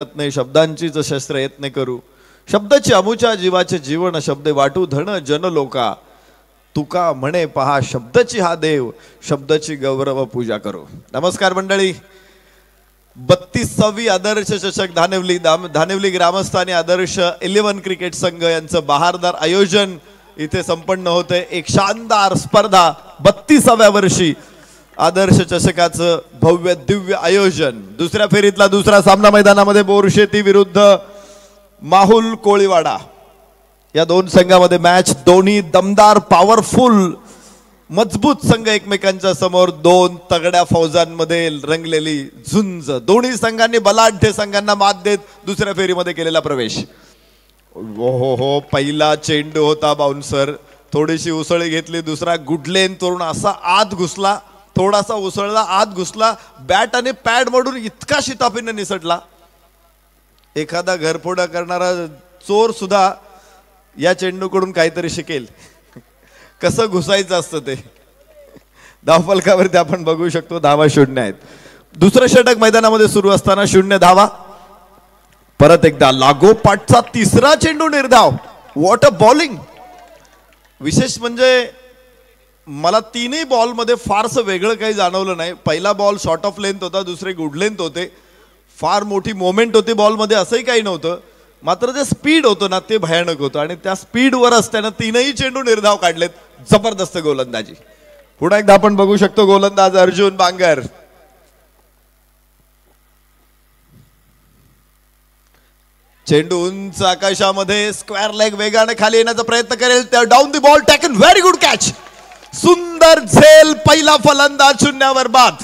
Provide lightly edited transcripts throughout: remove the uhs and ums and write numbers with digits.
नाही शब्दांचीच शस्त्र येत नाही करू शब्दाची अमुच्या जीवाचे जीवन शब्दे वाटू धन जन लोका तुका म्हणे पहा शब्दाची हा देव शब्दाची गौरव पूजा करू. नमस्कार मंडळी. 32वी आदर्श चषक धानिवली ग्रामस्थानी आदर्श 11 क्रिकेट संघ यांचं बहारदार आयोजन इथे संपन्न होते. एक शानदार स्पर्धा 32व्या वर्षी आदर्श चषकाचं भव्य दिव्य आयोजन. दुसऱ्या फेरीतला दुसरा सामना मैदानामध्ये बोरशेती विरुद्ध माहुल कोळीवाडा या दोन संघामध्ये मॅच. दोन्ही दमदार पॉवरफुल मजबूत संघ एकमेकांच्या समोर दोन तगड्या फौजांमध्ये रंगलेली झुंज. दोन्ही संघांनी बलाढ्य संघांना मात देत दुसऱ्या फेरीमध्ये केलेला प्रवेश. हो पहिला चेंडू होता बाउन्सर थोडीशी उसळी घेतली. दुसरा गुडलेन तोरण असा आत घुसला थोडासा उसळला आत घुसला बॅट आणि पॅड मोडून इतका शिताफीने निसटला. एखादा घरफोडा करणारा चोर सुद्धा या चेंडूकडून काहीतरी शिकेल कसं घुसायचं असतं ते. धावफलकावरती आपण बघू शकतो धावा 0 आहेत. दुसरं षटक मैदानामध्ये सुरू असताना 0 धावा. परत एकदा लागोपाठचा तिसरा चेंडू निर्धाव. What a bowling. विशेष म्हणजे मला तीनही बॉल मध्ये फारसं वेगळं काही जाणवलं नाही. पहिला बॉल शॉर्ट ऑफ लेंथ होता दुसरे गुड लेंथ होते. फार मोठी मोमेंट होती बॉलमध्ये असंही काही नव्हतं. मात्र जे स्पीड होतं ना ते भयानक होतं आणि त्या स्पीडवरच त्यानं तीनही चेंडू निर्धाव काढलेत. जबरदस्त गोलंदाजी. पुन्हा एकदा आपण बघू शकतो गोलंदाज अर्जुन बांगर. चेंडू उंच आकाशामध्ये स्क्वेअर लेग वेगाने खाली येण्याचा प्रयत्न करेल. Down the ball taken very good catch. सुंदर झेल. पहिला फलंदाज 0 बाद.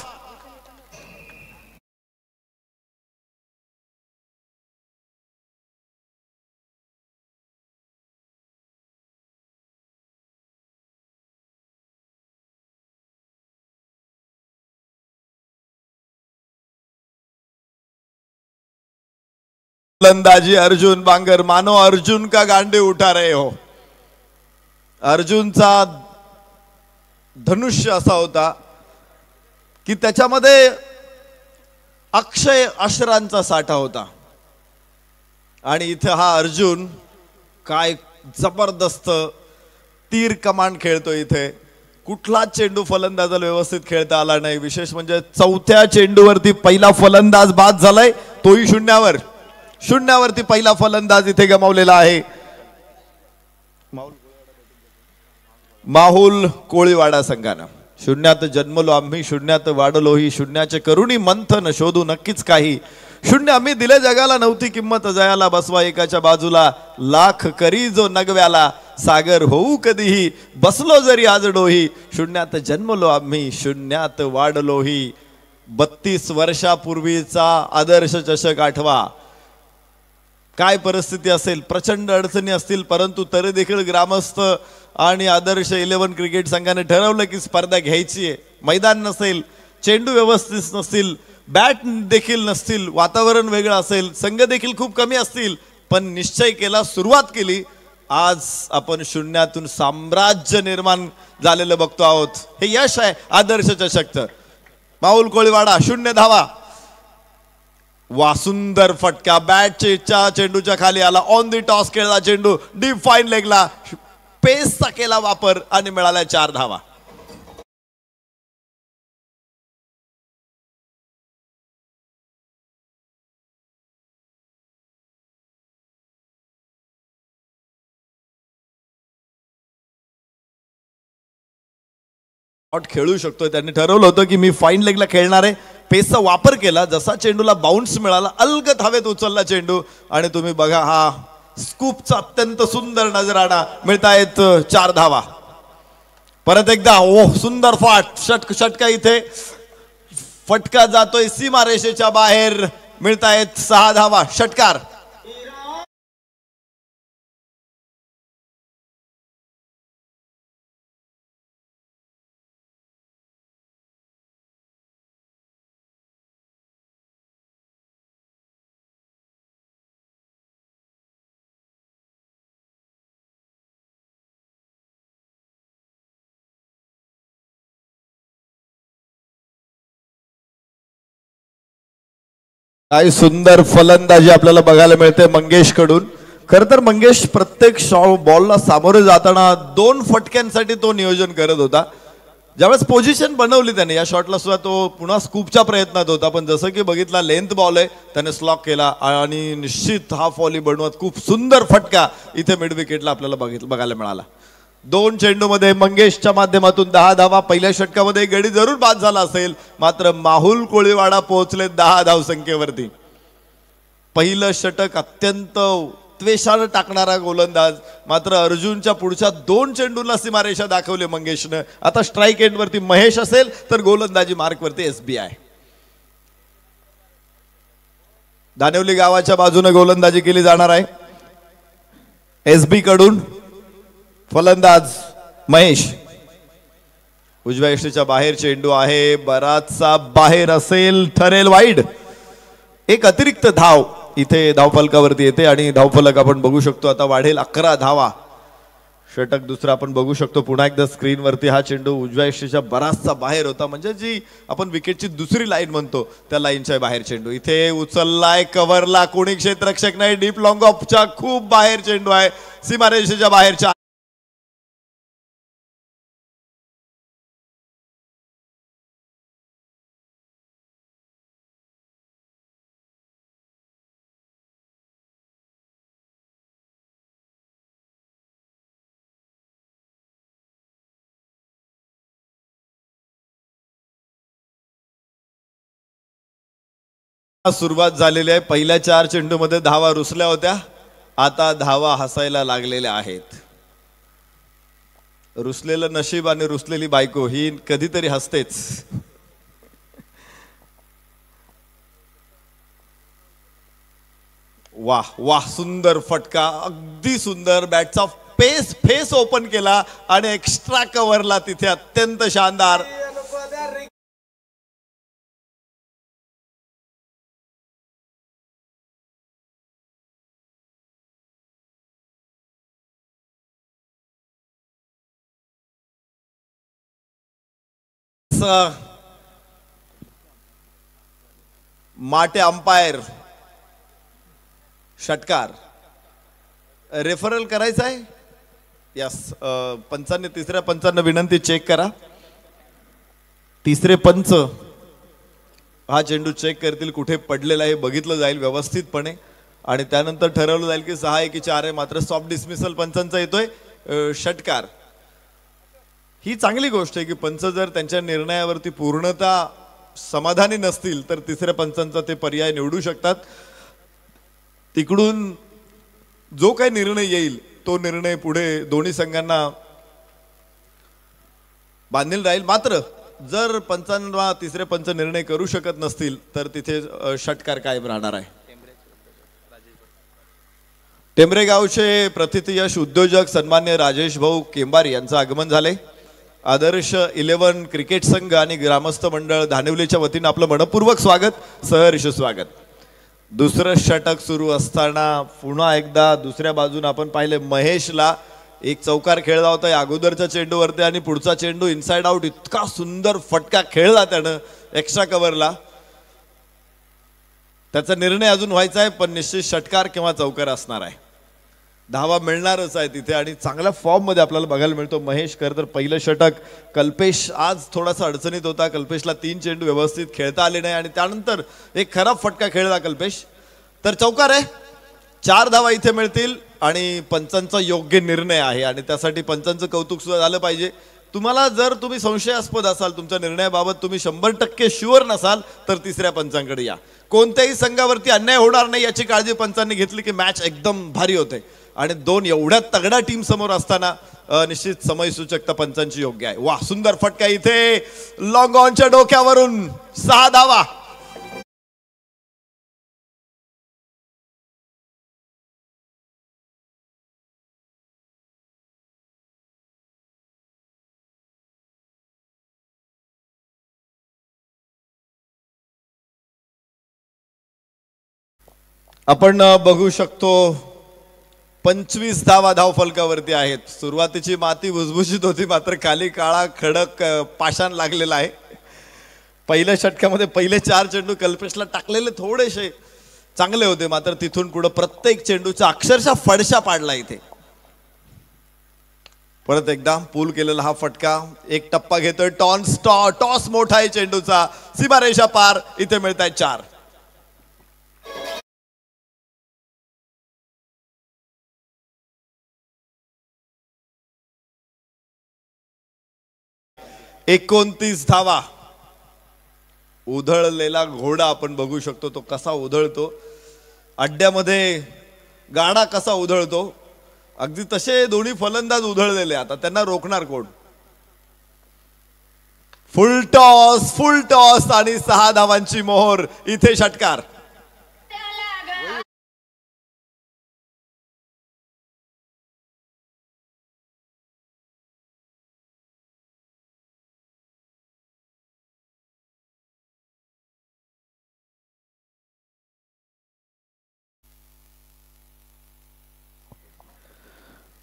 फलंदाजी अर्जुन बांगर. मानो अर्जुन का गांडे उठा रहे हो. अर्जुनचा धनुष्य असा होता की त्याच्यामध्ये अक्षय अश्रांचा साठा होता आणि इथे हा अर्जुन काय जबरदस्त तीर कमान खेळतो. इथे कुठलाच चेंडू फलंदाजाला व्यवस्थित खेळता आला नाही. विशेष म्हणजे चौथ्या चेंडूवरती पहिला फलंदाज बाद झालाय तोही 0वरती पहिला फलंदाज इथे गमावलेला आहे. माहुल कोळीवाडा संघानं. 0 जन्मलो आम्ही 0 वाढलोही. 0चे करुणी मंथन शोधू नक्कीच काही. 0 आम्ही दिले जगाला नव्हती किंमत जयाला बसवा एकाच्या बाजूला. लाख करी जो नगव्याला सागर होऊ कधीही बसलो जरी आज डोही. 0 जन्मलो आम्ही 0 वाढलोही. 32 वर्षापूर्वीचा आदर्श चषक आठवा. काय परिस्थिती असेल प्रचंड अडचणी असतील परंतु तरी देखील ग्रामस्थ आणि आदर्श 11 क्रिकेट संघाने ठरवलं की स्पर्धा घ्यायची आहे. मैदान नसेल चेंडू व्यवस्थित नसतील बॅट देखील नसतील वातावरण वेगळं असेल संघ देखील खूप कमी असतील पण निश्चय केला सुरुवात केली. आज आपण 0तून साम्राज्य निर्माण झालेलं बघतो आहोत. हे यश आहे आदर्श चषकचं. माहुल कोळीवाडा 0 धावा. सुंदर फटका बॅटच्या चेंडूच्या खाली आला. ऑन दी टॉस खेळला चेंडू डीप फाईन लेगला पेसचा केला वापर आणि मिळाल्या 4 धावा. खेळू शकतोय. त्यांनी ठरवलं होतं की मी फाईन लेगला खेळणार आहे. पेसचा वापर केला जसा चेंडूला बाउन्स मिळाला अलगद हवेत उचलला चेंडू आणि तुम्ही बघा हा स्कूपचा अत्यंत सुंदर नजराणा. मिळतायत 4 धावा. परत एकदा सुंदर षटका इथे फटका जातोय सीमारेषेच्या बाहेर. मिळतायत 6 धावा. षटकार. काय सुंदर फलंदाजी आपल्याला बघायला मिळते मंगेश कडून. खर तर मंगेश प्रत्येक बॉलला सामोरे जाताना 2 फटक्यांसाठी तो नियोजन करत होता. ज्यावेळेस पोझिशन बनवली त्याने या शॉटला सुद्धा तो पुन्हा स्कूपच्या प्रयत्नात होता, पण जसं की बघितला लेंथ बॉल आहे त्याने स्लॉक केला आणि निश्चित हाफ व्हॉली बनवत खूप सुंदर फटका इथे मिड विकेटला आपल्याला बघायला मिळाला. 2 चेंडूमध्ये मंगेशच्या माध्यमातून 10 धावा. पहिल्या षटकामध्ये गडी जरूर बाद झाला असेल, मात्र माहुल कोळीवाडा पोहोचले 10 धावसंख्येवरती. पहिलं षटक अत्यंत त्वेषानं टाकणारा गोलंदाज, मात्र अर्जुनच्या पुढच्या 2 चेंडूला सीमारेषा दाखवली मंगेशनं. आता स्ट्राईक एंड वरती महेश असेल तर गोलंदाजी मार्क वरती SBI. दानिवली गावाच्या बाजूने गोलंदाजी केली जाणार आहे. SB कडून फलंदाज महेश. उजव्या यष्टीच्या बाहेर चेंडू आहे, बराचसा बाहेर असेल, ठरेल वाईड. एक अतिरिक्त धाव इथे धावफलकावरती येते आणि धावफलक आपण बघू शकतो आता वाढेल 11 धावा. षटक दुसरा आपण बघू शकतो पुन्हा एकदा स्क्रीनवरती. हा चेंडू उजव्या यष्टीच्या बराचसा बाहेर होता, म्हणजे जी आपण विकेटची दुसरी लाईन म्हणतो त्या लाईनच्या बाहेर चेंडू. इथे उचललाय, कव्हरला, कोणी क्षेत्ररक्षक नाही, डीप लॉंग ऑफच्या खूप बाहेर चेंडू आहे, सीमारेषेच्या बाहेरच्या. सुरुवात झालेली आहे. पहिल्या 4 चेंडूमध्ये धावा रुसल्या होत्या, आता धावा हसायला लागलेल्या आहेत. रुसलेलं नशीब आणि रुसलेली बायको ही कधीतरी हसतेच. वाह वाह, सुंदर फटका, अगदी सुंदर. बॅटचा फेस ओपन केला आणि एक्स्ट्रा कव्हरला तिथे अत्यंत शानदार. माटे अंपायर षटकार रेफरल करायचा आहे. यस, पंचांनी तिसऱ्या पंचांना विनंती चेक करा. तिसरे पंच हा चेंडू चेक करतील, कुठे पडलेला आहे बघितलं जाईल व्यवस्थितपणे आणि त्यानंतर ठरवलं जाईल की 6 की 4 आहे. मात्र सॉफ्ट डिसमिसल पंचांचा येतोय षटकार. ही चांगली गोष्ट आहे की पंच जर त्यांच्या निर्णयावरती पूर्णतः समाधानी नसतील तर तिसऱ्या पंचांचा ते पर्याय निवडू शकतात. तिकडून जो काही निर्णय येईल तो निर्णय पुढे दोन्ही संघांना बांधील राहील. मात्र जर पंचांना तिसरे पंच निर्णय करू शकत नसतील तर तिथे षटकार कायम राहणार आहे. टेंबरे गावचे प्रथितयश उद्योजक सन्मान्य राजेश भाऊ केंबारी यांचं आगमन झाले. आदर्श 11 क्रिकेट संघ आणि ग्रामस्थ मंडळ धानिवलीच्या वतीने आपलं मनपूर्वक स्वागत, सहर्ष स्वागत. दुसरं षटक सुरू असताना पुन्हा एकदा दुसऱ्या बाजूने आपण पाहिले महेशला एक चौकार खेळला होता अगोदरच्या चेंडूवरती आणि पुढचा चेंडू इनसाइड आउट. इतका सुंदर फटका खेळला त्यानं एक्स्ट्रा कव्हरला. त्याचा निर्णय अजून व्हायचा आहे, पण निश्चित षटकार किंवा चौकार असणार आहे. धावा मिळणारच आहे तिथे आणि चांगल्या फॉर्म मध्ये आपल्याला बघायला मिळतो महेश. खरं तर पहिलं षटक कल्पेश आज थोडासा अडचणीत होता. कल्पेशला 3 चेंडू व्यवस्थित खेळता आले नाही आणि त्यानंतर एक खराब फटका खेळला कल्पेश. तर चौकार आहे, 4 धावा इथे मिळतील आणि पंचांचा योग्य निर्णय आहे आणि त्यासाठी पंचांचं कौतुक सुद्धा झालं पाहिजे. तुम्हाला जर तुम्ही संशयास्पद असाल, तुमच्या निर्णयाबाबत तुम्ही 100% शुअर नसाल तर तिसऱ्या पंचांकडे या. कोणत्याही संघावरती अन्याय होणार नाही याची काळजी पंचांनी घेतली की मॅच एकदम भारी होते आणि 2 एवढ्या तगड्या टीम समोर असताना निश्चित समयसूचकता पंचांची योग्य आहे. वाह, सुंदर फटका इथे लॉंग ऑनच्या डोक्यावरून 6 धावा. आपण बघू शकतो 25 धावा धावफलकावरती आहेत. सुरुवातीची माती भुसभुशीत होती, मात्र खाली काळा खडक पाषाण लागलेला आहे. पहिल्या षटकामध्ये पहिले 4 चेंडू कल्पेशला टाकलेले थोडेसे चांगले होते, मात्र तिथून पुढे प्रत्येक चेंडूचा अक्षरशः फडशा पाडला इथे. परत एकदा पूल केलेला हा फटका, एक टप्पा घेतोय टॉस मोठा आहे चेंडूचा, सीमारेषा पार, इथे मिळत आहेत 4. एकोणतीस धावा. उधळलेला घोडा आपण बघू शकतो, तो कसा उधळतो अड्ड्यामध्ये, गाडा कसा उधळतो, अगदी तसे दोन्ही फलंदाज उधळलेले. आता त्यांना रोखणार कोण? फुल टॉस आणि 6 धावांची मोहोर, इथे षटकार.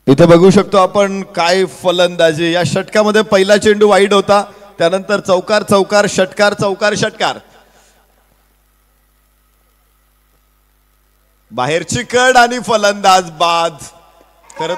इथे बघू शकतो आपण काय फलंदाजी. या षटकामध्ये पहिला चेंडू वाईड होता, त्यानंतर चौकार षटकार. बाहेरची कड आणि फलंदाज बाद. खरं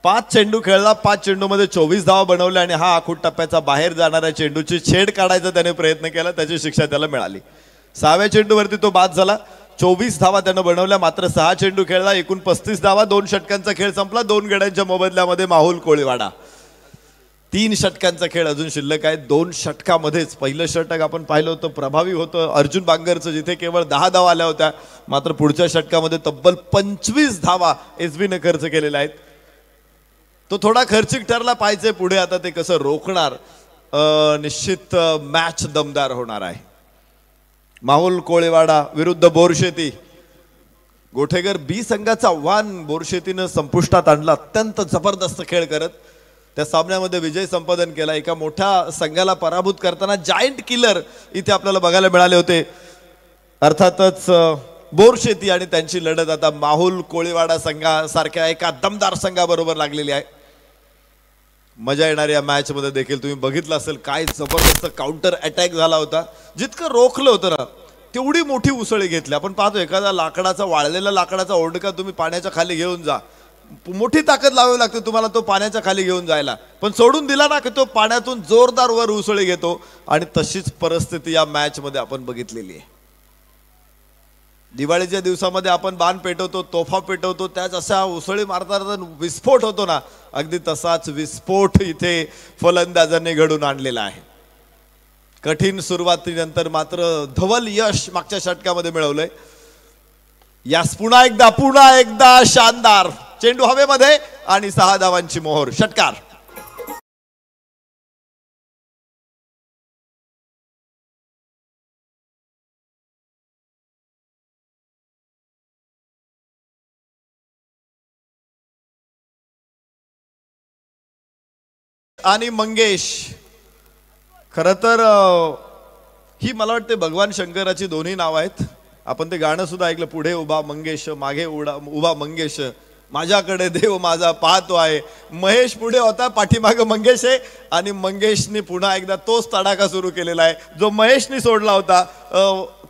पाच चेंडू खेळला, 5 चेंडूमध्ये 24 धावा बनवल्या आणि हा आखूड टप्प्याचा बाहेर जाणाऱ्या चेंडूची छेड काढायचा त्याने प्रयत्न केला, त्याची शिक्षा त्याला मिळाली. 6व्या चेंडूवरती तो बाद झाला. 24 धावा त्यानं बनवल्या, मात्र 6 चेंडू खेळला, एकूण 35 धावा. 2 षटकांचा खेळ संपला. 2 गड्यांच्या मोबदल्यामध्ये माहुल कोळीवाडा. 3 षटकांचा खेळ अजून शिल्लक आहे. 2 षटकामध्येच पहिलं षटक आपण पाहिलं होतं, प्रभावी होतं अर्जुन बांगरचं, जिथे केवळ 10 धावा आल्या होत्या. मात्र पुढच्या षटकामध्ये तब्बल 25 धावा एसबीने खर्च केलेल्या आहेत. तो थोडा खर्चिक ठरला पाहिजे पुढे, आता ते कसं रोखणार, निश्चित मॅच दमदार होणार आहे. माहुल कोळीवाडा विरुद्ध बोरशेती. गोठेकर बी संघाचं आव्हान बोरशेतीनं संपुष्टात आणलं, अत्यंत जबरदस्त खेळ करत त्या सामन्यामध्ये विजय संपादन केला. एका मोठ्या संघाला पराभूत करताना जायंट किलर इथे आपल्याला बघायला मिळाले होते. अर्थातच बोरशेती आणि त्यांची लढत आता माहुल कोळीवाडा संघासारख्या एका दमदार संघाबरोबर लागलेली आहे. मजा येणारी या मॅच मध्ये देखील तुम्ही बघितलं असेल काय जबरदस्त काउंटर अटॅक झाला होता. जितकं रोखलं होतं ना तेवढी मोठी उसळी घेतली. आपण पाहतो एखादा लाकडाचा, वाळलेला लाकडाचा ओंडका तुम्ही पाण्याच्या खाली घेऊन जा, मोठी ताकद लावावी लागते तुम्हाला तो पाण्याच्या खाली घेऊन जायला, पण सोडून दिला ना की तो पाण्यातून जोरदार वर उसळी घेतो. आणि तशीच परिस्थिती या मॅच मध्ये आपण बघितलेली आहे. दिवाळीच्या दिवसामध्ये आपण बाण पेटवतो, तोफा पेटवतो, त्याच अशा उसळी मारताना विस्फोट होतो ना, अगदी तसाच विस्फोट इथे फलंदाजांनी घडून आणलेला आहे. कठीण सुरुवातीनंतर मात्र धवल यश मागच्या षटकामध्ये मिळवलंय. यास पुन्हा एकदा शानदार चेंडू हवेमध्ये आणि 6 धावांची मोहोर, षटकार. आणि मंगेश, खरं तर ही मला वाटते भगवान शंकराची दोन्ही नाव आहेत. आपण ते गाणं सुद्धा ऐकलं, पुढे उभा मंगेश मागे उभा मंगेश, माझ्याकडे देव माझा पाहतो आहे. महेश पुढे होता, पाठीमागे मंगेश आहे. आणि मंगेशने पुन्हा एकदा तोच तडाखा सुरू केलेला आहे जो महेशने सोडला होता,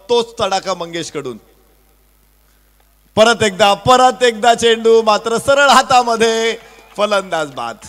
तोच तडाखा मंगेश कडून. परत एकदा चेंडू मात्र सरळ हातामध्ये, फलंदाज बाद.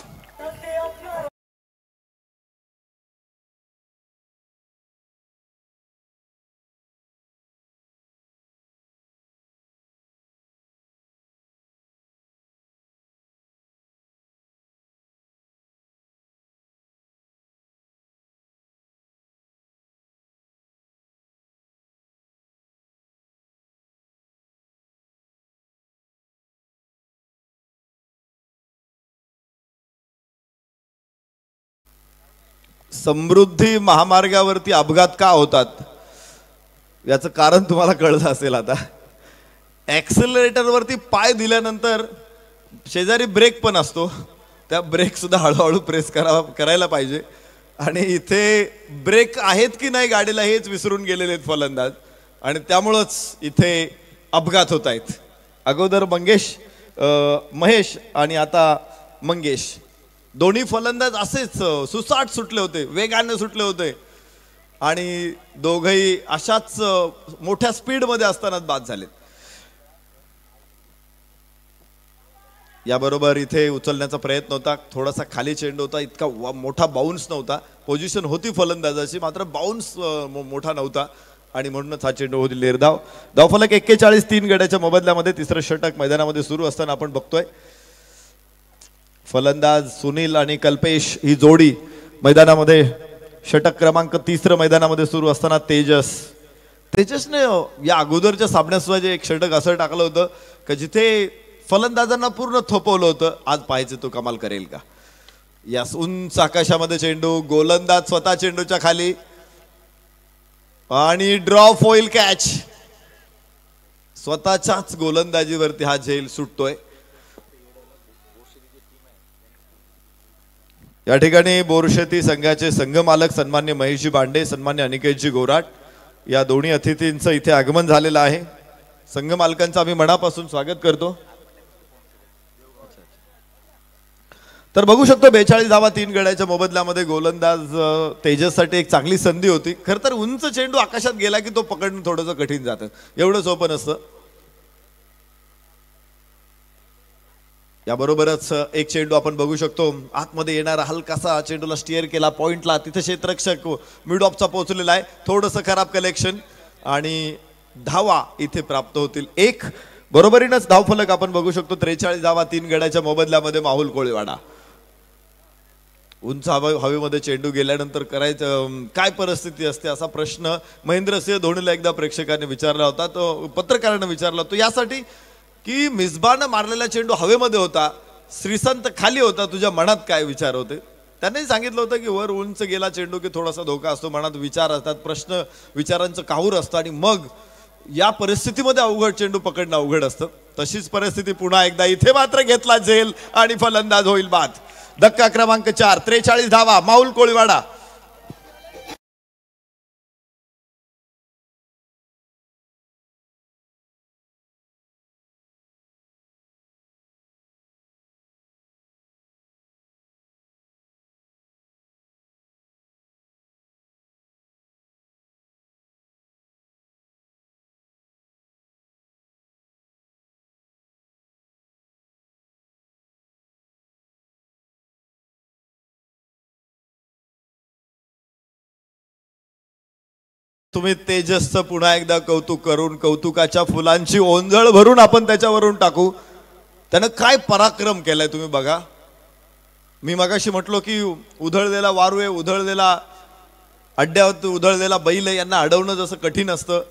समृद्धी महामार्गावरती अपघात का होतात याचं कारण तुम्हाला कळलं असेल. आता ऍक्सेलरेटर वरती पाय दिल्यानंतर शेजारी ब्रेक पण असतो, त्या ब्रेक सुद्धा हळूहळू प्रेस करायला पाहिजे. आणि इथे ब्रेक आहेत की नाही गाडीला हेच विसरून गेलेले आहेत फलंदाज, आणि त्यामुळंच इथे अपघात होत आहेत. अगोदर महेश आणि आता मंगेश दोन्ही फलंदाज असेच सुसाट सुटले होते, वेगाने सुटले होते, आणि दोघही अशाच मोठ्या स्पीडमध्ये असतानाच बाद झालेत. याबरोबर इथे उचलण्याचा प्रयत्न होता, थोडासा खाली चेंडू होता, इतका मोठा बाउन्स नव्हता. पोझिशन होती फलंदाजाची, मात्र बाउन्स मोठा नव्हता, आणि म्हणूनच हा चेंडू होती निर्धाव. धावफलक 41, 3 गड्याच्या मोबदल्यामध्ये तिसरं षटक मैदानामध्ये सुरू असताना आपण बघतोय फलंदाज सुनील आणि कल्पेश ही जोडी मैदानामध्ये. षटक क्रमांक 3 मैदानामध्ये सुरू असताना तेजसने या अगोदरच्या सामन्यात सुद्धा जे एक षटक असं टाकलं होतं की जिथे फलंदाजांना पूर्ण थोपवलं होतं. आज पाहायचं तो कमाल करेल का. या उंच आकाशामध्ये चेंडू, गोलंदाज स्वतः चेंडूच्या खाली, आणि ड्रॉप होईल कॅच. स्वतःच्याच गोलंदाजीवरती हा झेल सुटतोय. या ठिकाणी बोरशेती संघाचे संघमालक सन्मान्य महेशजी बांडे, सन्मान्य अनिकेतजी गोराट या दोन्ही अतिथींचं इथे आगमन झालेलं आहे. संघ मालकांचं आम्ही मनापासून स्वागत करतो. तर बघू शकतो 42 धावा 3 गड्याच्या मोबदल्यामध्ये गोलंदाज तेजससाठी एक चांगली संधी होती. खरं तर उंच चेंडू आकाशात गेला की तो पकडणं थोडंसं कठीण जातं, एवढं सोपं नसतं. याबरोबरच एक चेंडू आपण बघू शकतो आतमध्ये येणारा हलकासा चेंडूला स्टिअर केला पॉइंटला, तिथे क्षेत्ररक्षक मिड ऑफचा पोहोचलेला आहे. थोडंसं खराब कलेक्शन आणि धावा इथे प्राप्त होतील. एक बरोबरीनंच धावफलक आपण बघू शकतो 43 धावा 3 गड्याच्या मोबदल्यामध्ये माहुल कोळीवाडा. उंच हवेमध्ये चेंडू गेल्यानंतर करायचं काय परिस्थिती असते असा प्रश्न महेंद्रसिंह धोनीला एकदा प्रेक्षकांनी विचारला होता, तो पत्रकारांना विचारला होता, यासाठी की मिसबानं मारलेला चेंडू हवेमध्ये होता, श्रीसंत खाली होता, तुझ्या मनात काय विचार होते. त्यांनी सांगितलं होतं की वर उंच गेला चेंडू की थोडासा धोका असतो, मनात विचार असतात, प्रश्न विचारांचं काहूर असतं, आणि मग या परिस्थितीमध्ये अवघड चेंडू पकडणं अवघड असतं. तशीच परिस्थिती पुन्हा एकदा इथे मात्र घेतला झेल आणि फलंदाज होईल बाद. धक्का क्रमांक 4, 43 धावा माहुल कोळीवाडा. तुम्ही तेजसचं पुन्हा एकदा कौतुक करून कौतुकाच्या फुलांची ओंजळ भरून आपण त्याच्यावरून टाकू. त्यानं काय पराक्रम केलाय तुम्ही बघा. मी मगाशी म्हटलो की उधळलेला वारू आहे, उधळलेला अड्ड्यावर उधळलेला बैल आहे, यांना अडवणं जसं कठीण असतं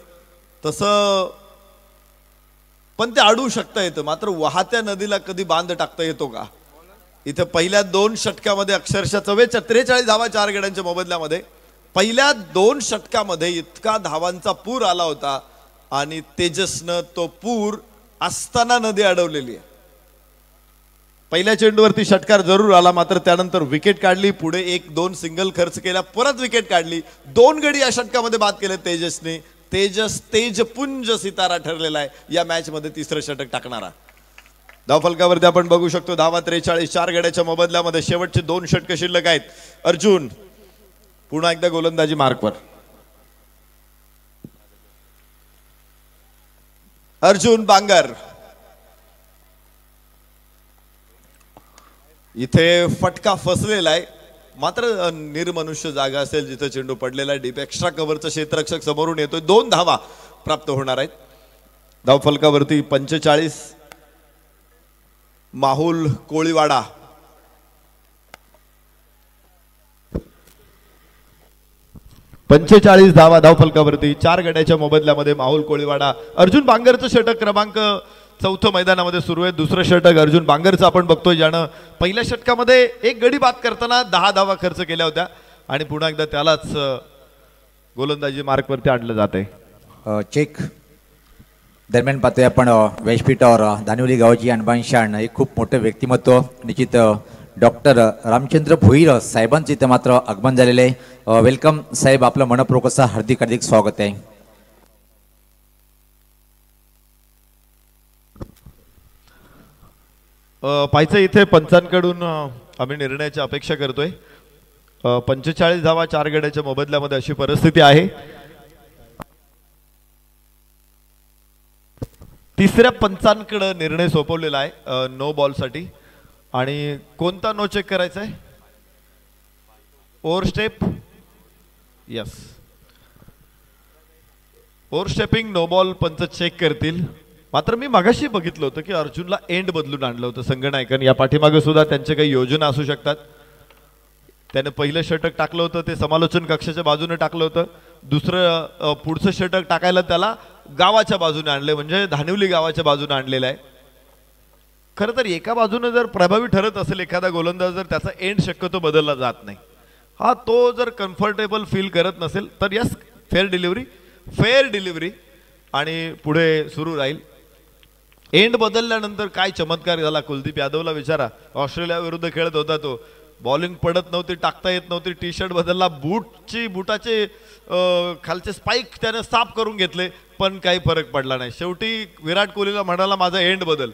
तसं पण ते अडवू शकता येतं. मात्र वाहत्या नदीला कधी बांध टाकता येतो का. इथे पहिल्या 2 षटकामध्ये अक्षरशः 43 धावा 4 गड्यांच्या मोबदल्यामध्ये पहिल्या 2 षटकामध्ये इतका धावांचा पूर आला होता, आणि तेजसनं तो पूर असताना नदी अडवलेली आहे. पहिल्या चेंडूवरती षटकार जरूर आला, मात्र त्यानंतर विकेट काढली, पुढे 1-2 सिंगल खर्च केला, परत विकेट काढली, 2 गडी या षटकामध्ये बाद केले तेजसने. तेजपुंज सितारा ठरलेला आहे या मॅच मध्ये तिसरं षटक टाकणारा. धावफलकावरती आपण बघू शकतो धावा 43, 4 गड्याच्या मोबदल्यामध्ये शेवटचे 2 षटक शिल्लक आहेत. अर्जुन पुन्हा एकदा गोलंदाजी मार्कवर. अर्जुन बांगर इथे फटका फसलेला आहे, मात्र निर्मनुष्य जागा असेल जिथे चेंडू पडलेला आहे. डीप एक्स्ट्रा कव्हरचा क्षेत्ररक्षक समोरून येतोय. 2 धावा प्राप्त होणार आहेत. धावफलकावरती 45 माहुल कोळीवाडा. धावा धावफलकावरती 4 गड्याच्या मोबदल्यामध्ये माहुल कोळीवाडा. अर्जुन बांगरचं षटक क्रमांक 4 मैदानामध्ये सुरू आहे. दुसरं षटक अर्जुन बांगरचं आपण बघतोय, ज्यानं पहिल्या षटकामध्ये 1 गडी बाद करताना 10 धावा खर्च केल्या होत्या, आणि पुन्हा एकदा त्यालाच गोलंदाजी मार्कवरती आणलं जात आहे. चेक दरम्यान पाहतोय आपण व्यासपीठावर धानिवली गावाची अनबान शान एक खूप मोठं व्यक्तिमत्व निश्चित डॉक्टर रामचंद्र भोईर साहेबांचं इथं मात्र आगमन झालेलं आहे। वेलकम साहेब, आपलं मनपूर्वक असं हार्दिक हार्दिक स्वागत आहे। पाहिजे इथे पंचांकडून आम्ही निर्णयाची अपेक्षा करतोय। 45 धावा 4 गड्याच्या मोबदल्यामध्ये अशी परिस्थिती आहे। तिसऱ्या पंचांकडे निर्णय सोपवलेला आहे नो बॉल साठी। आणि कोणता नो चेक करायचा आहे? Over step, yes, over stepping no ball punch check करतील। मात्र मी मागाशी बघितलं होतं की अर्जुनला एंड बदलून आणलं होतं संघनायकांनी। या पाठीमागे सुद्धा त्यांचे काही योजना असू शकतात। त्याने पहिलं षटक टाकलं होतं ते समालोचन कक्षाच्या बाजूने टाकलं होतं, दुसरं पुढचं षटक टाकायला त्याला गावाच्या बाजूने आणले, म्हणजे धानिवली गावाच्या बाजूने आणलेलं आहे। खरं तर एका बाजूने जर प्रभावी ठरत असेल एखादा गोलंदाज, जर त्याचा एंड शक्यतो बदलला जात नाही, हा तो जर कम्फर्टेबल फील करत नसेल तर यस, फेअर डिलिव्हरी आणि पुढे सुरू राहील। एंड बदलल्यानंतर काय चमत्कार झाला कुलदीप यादवला विचारा। ऑस्ट्रेलिया विरुद्ध खेळत होता तो, बॉलिंग पडत नव्हती, टाकता येत नव्हती, टी शर्ट बदलला, बुटाचे खालचे स्पाइक त्याने साफ करून घेतले, पण काही फरक पडला नाही। शेवटी विराट कोहलीला म्हणाला माझा एंड बदल,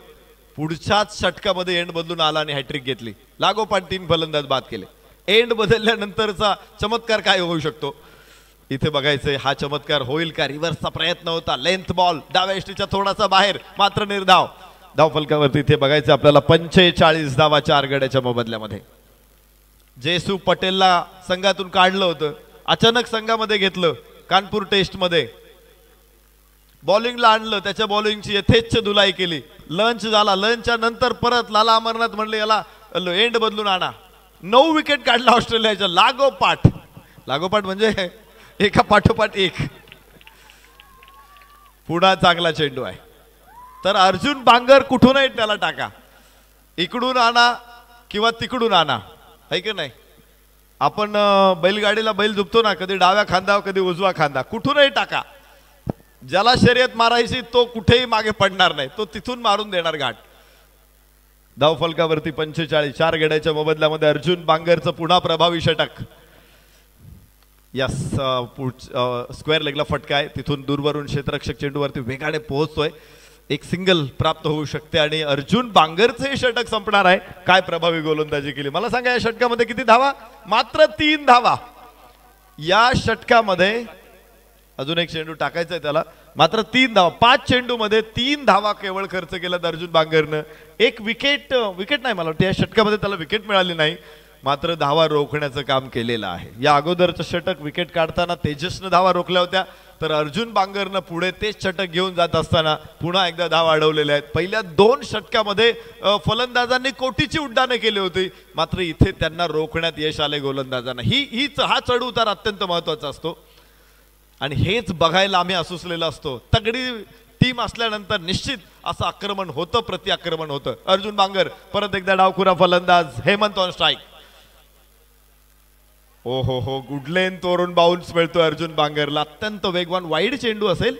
पुढच्याच षटकामध्ये एंड बदलून आला आणि हॅट्रिक घेतली। लागोपाठ 3 फलंदाज बाद केले। एंड बदलल्यानंतरचा चमत्कार काय होऊ शकतो इथे बघायचंय। हा चमत्कार होईल का? रिव्हर्सचा प्रयत्न होता, लेंथ बॉल डाव्या यष्टीच्या थोडासा बाहेर, मात्र निर्धाव। धाव फलकावरती इथे बघायचं आपल्याला 45 धावा 4 गड्याच्या मोबदल्यामध्ये। जेसू पटेलला संघातून काढलं होतं, अचानक संघामध्ये घेतलं कानपूर टेस्ट मध्ये, बॉलिंगला आणलं, त्याच्या बॉलिंगची यथेच्छ धुलाई केली। लंच झाला, लंचच्या नंतर परत लाला अमरनाथ म्हणले याला एंड बदलून आणा। 9 विकेट काढला ऑस्ट्रेलियाच्या लागोपाठ म्हणजे एका पाठोपाठ एक। पुन्हा चांगला चेंडू आहे, तर अर्जुन बांगर कुठूनही त्याला टाका, इकडून आणा किंवा तिकडून आणा, है की नाही? आपण बैलगाडीला बैल झुकतो ना, कधी डाव्या खांद्यावर कधी उजवा खांदा, कुठूनही टाका, ज्याला शर्यत मारायची तो कुठेही मागे पडणार नाही, तो तिथून मारून देणार घाट। धाव फलकावरती 45 4 गड्याच्या मोबदल्यामध्ये अर्जुन बांगरचं पुन्हा प्रभावी षटक। यस, स्क्वेअर लेगला फटका आहे, तिथून दूरवरून क्षेत्ररक्षक चेंडूवरती वेगाने पोहोचतोय, एक सिंगल प्राप्त होऊ शकते आणि अर्जुन बांगरचे हे षटक संपणार आहे। काय प्रभावी गोलंदाजी केली मला सांगा। या षटकामध्ये किती धावा? मात्र 3 धावा। या षटकामध्ये अजून एक चेंडू टाकायचा आहे त्याला, मात्र 3 धावा। 5 चेंडूमध्ये 3 धावा केवळ खर्च केला अर्जुन बांगरनं। एक विकेट नाही, मला वाटतं या षटकामध्ये त्याला विकेट मिळाली नाही, मात्र धावा रोखण्याचं काम केलेलं आहे। या अगोदरचं षटक विकेट काढताना तेजसनं धावा रोखल्या होत्या, तर अर्जुन बांगरनं पुढे तेच षटक घेऊन जात असताना पुन्हा एकदा धावा अडवलेल्या आहेत। पहिल्या 2 षटकामध्ये फलंदाजांनी कोटीची उड्डाणे केली होती, मात्र इथे त्यांना रोखण्यात यश आले गोलंदाजांना। हा चढ उतार अत्यंत महत्त्वाचा असतो आणि हेच बघायला आम्ही असुसलेलो असतो। तगडी टीम असल्यानंतर निश्चित असं आक्रमण होतं, प्रतिआक्रमण होतं। अर्जुन बांगर परत एकदा डावखुरा फलंदाज, हेमंत ऑन स्ट्राइक। हो, गुड लेन तोरून बाउन्स मिळतो अर्जुन बांगरला, अत्यंत वेगवान वाईड चेंडू असेल।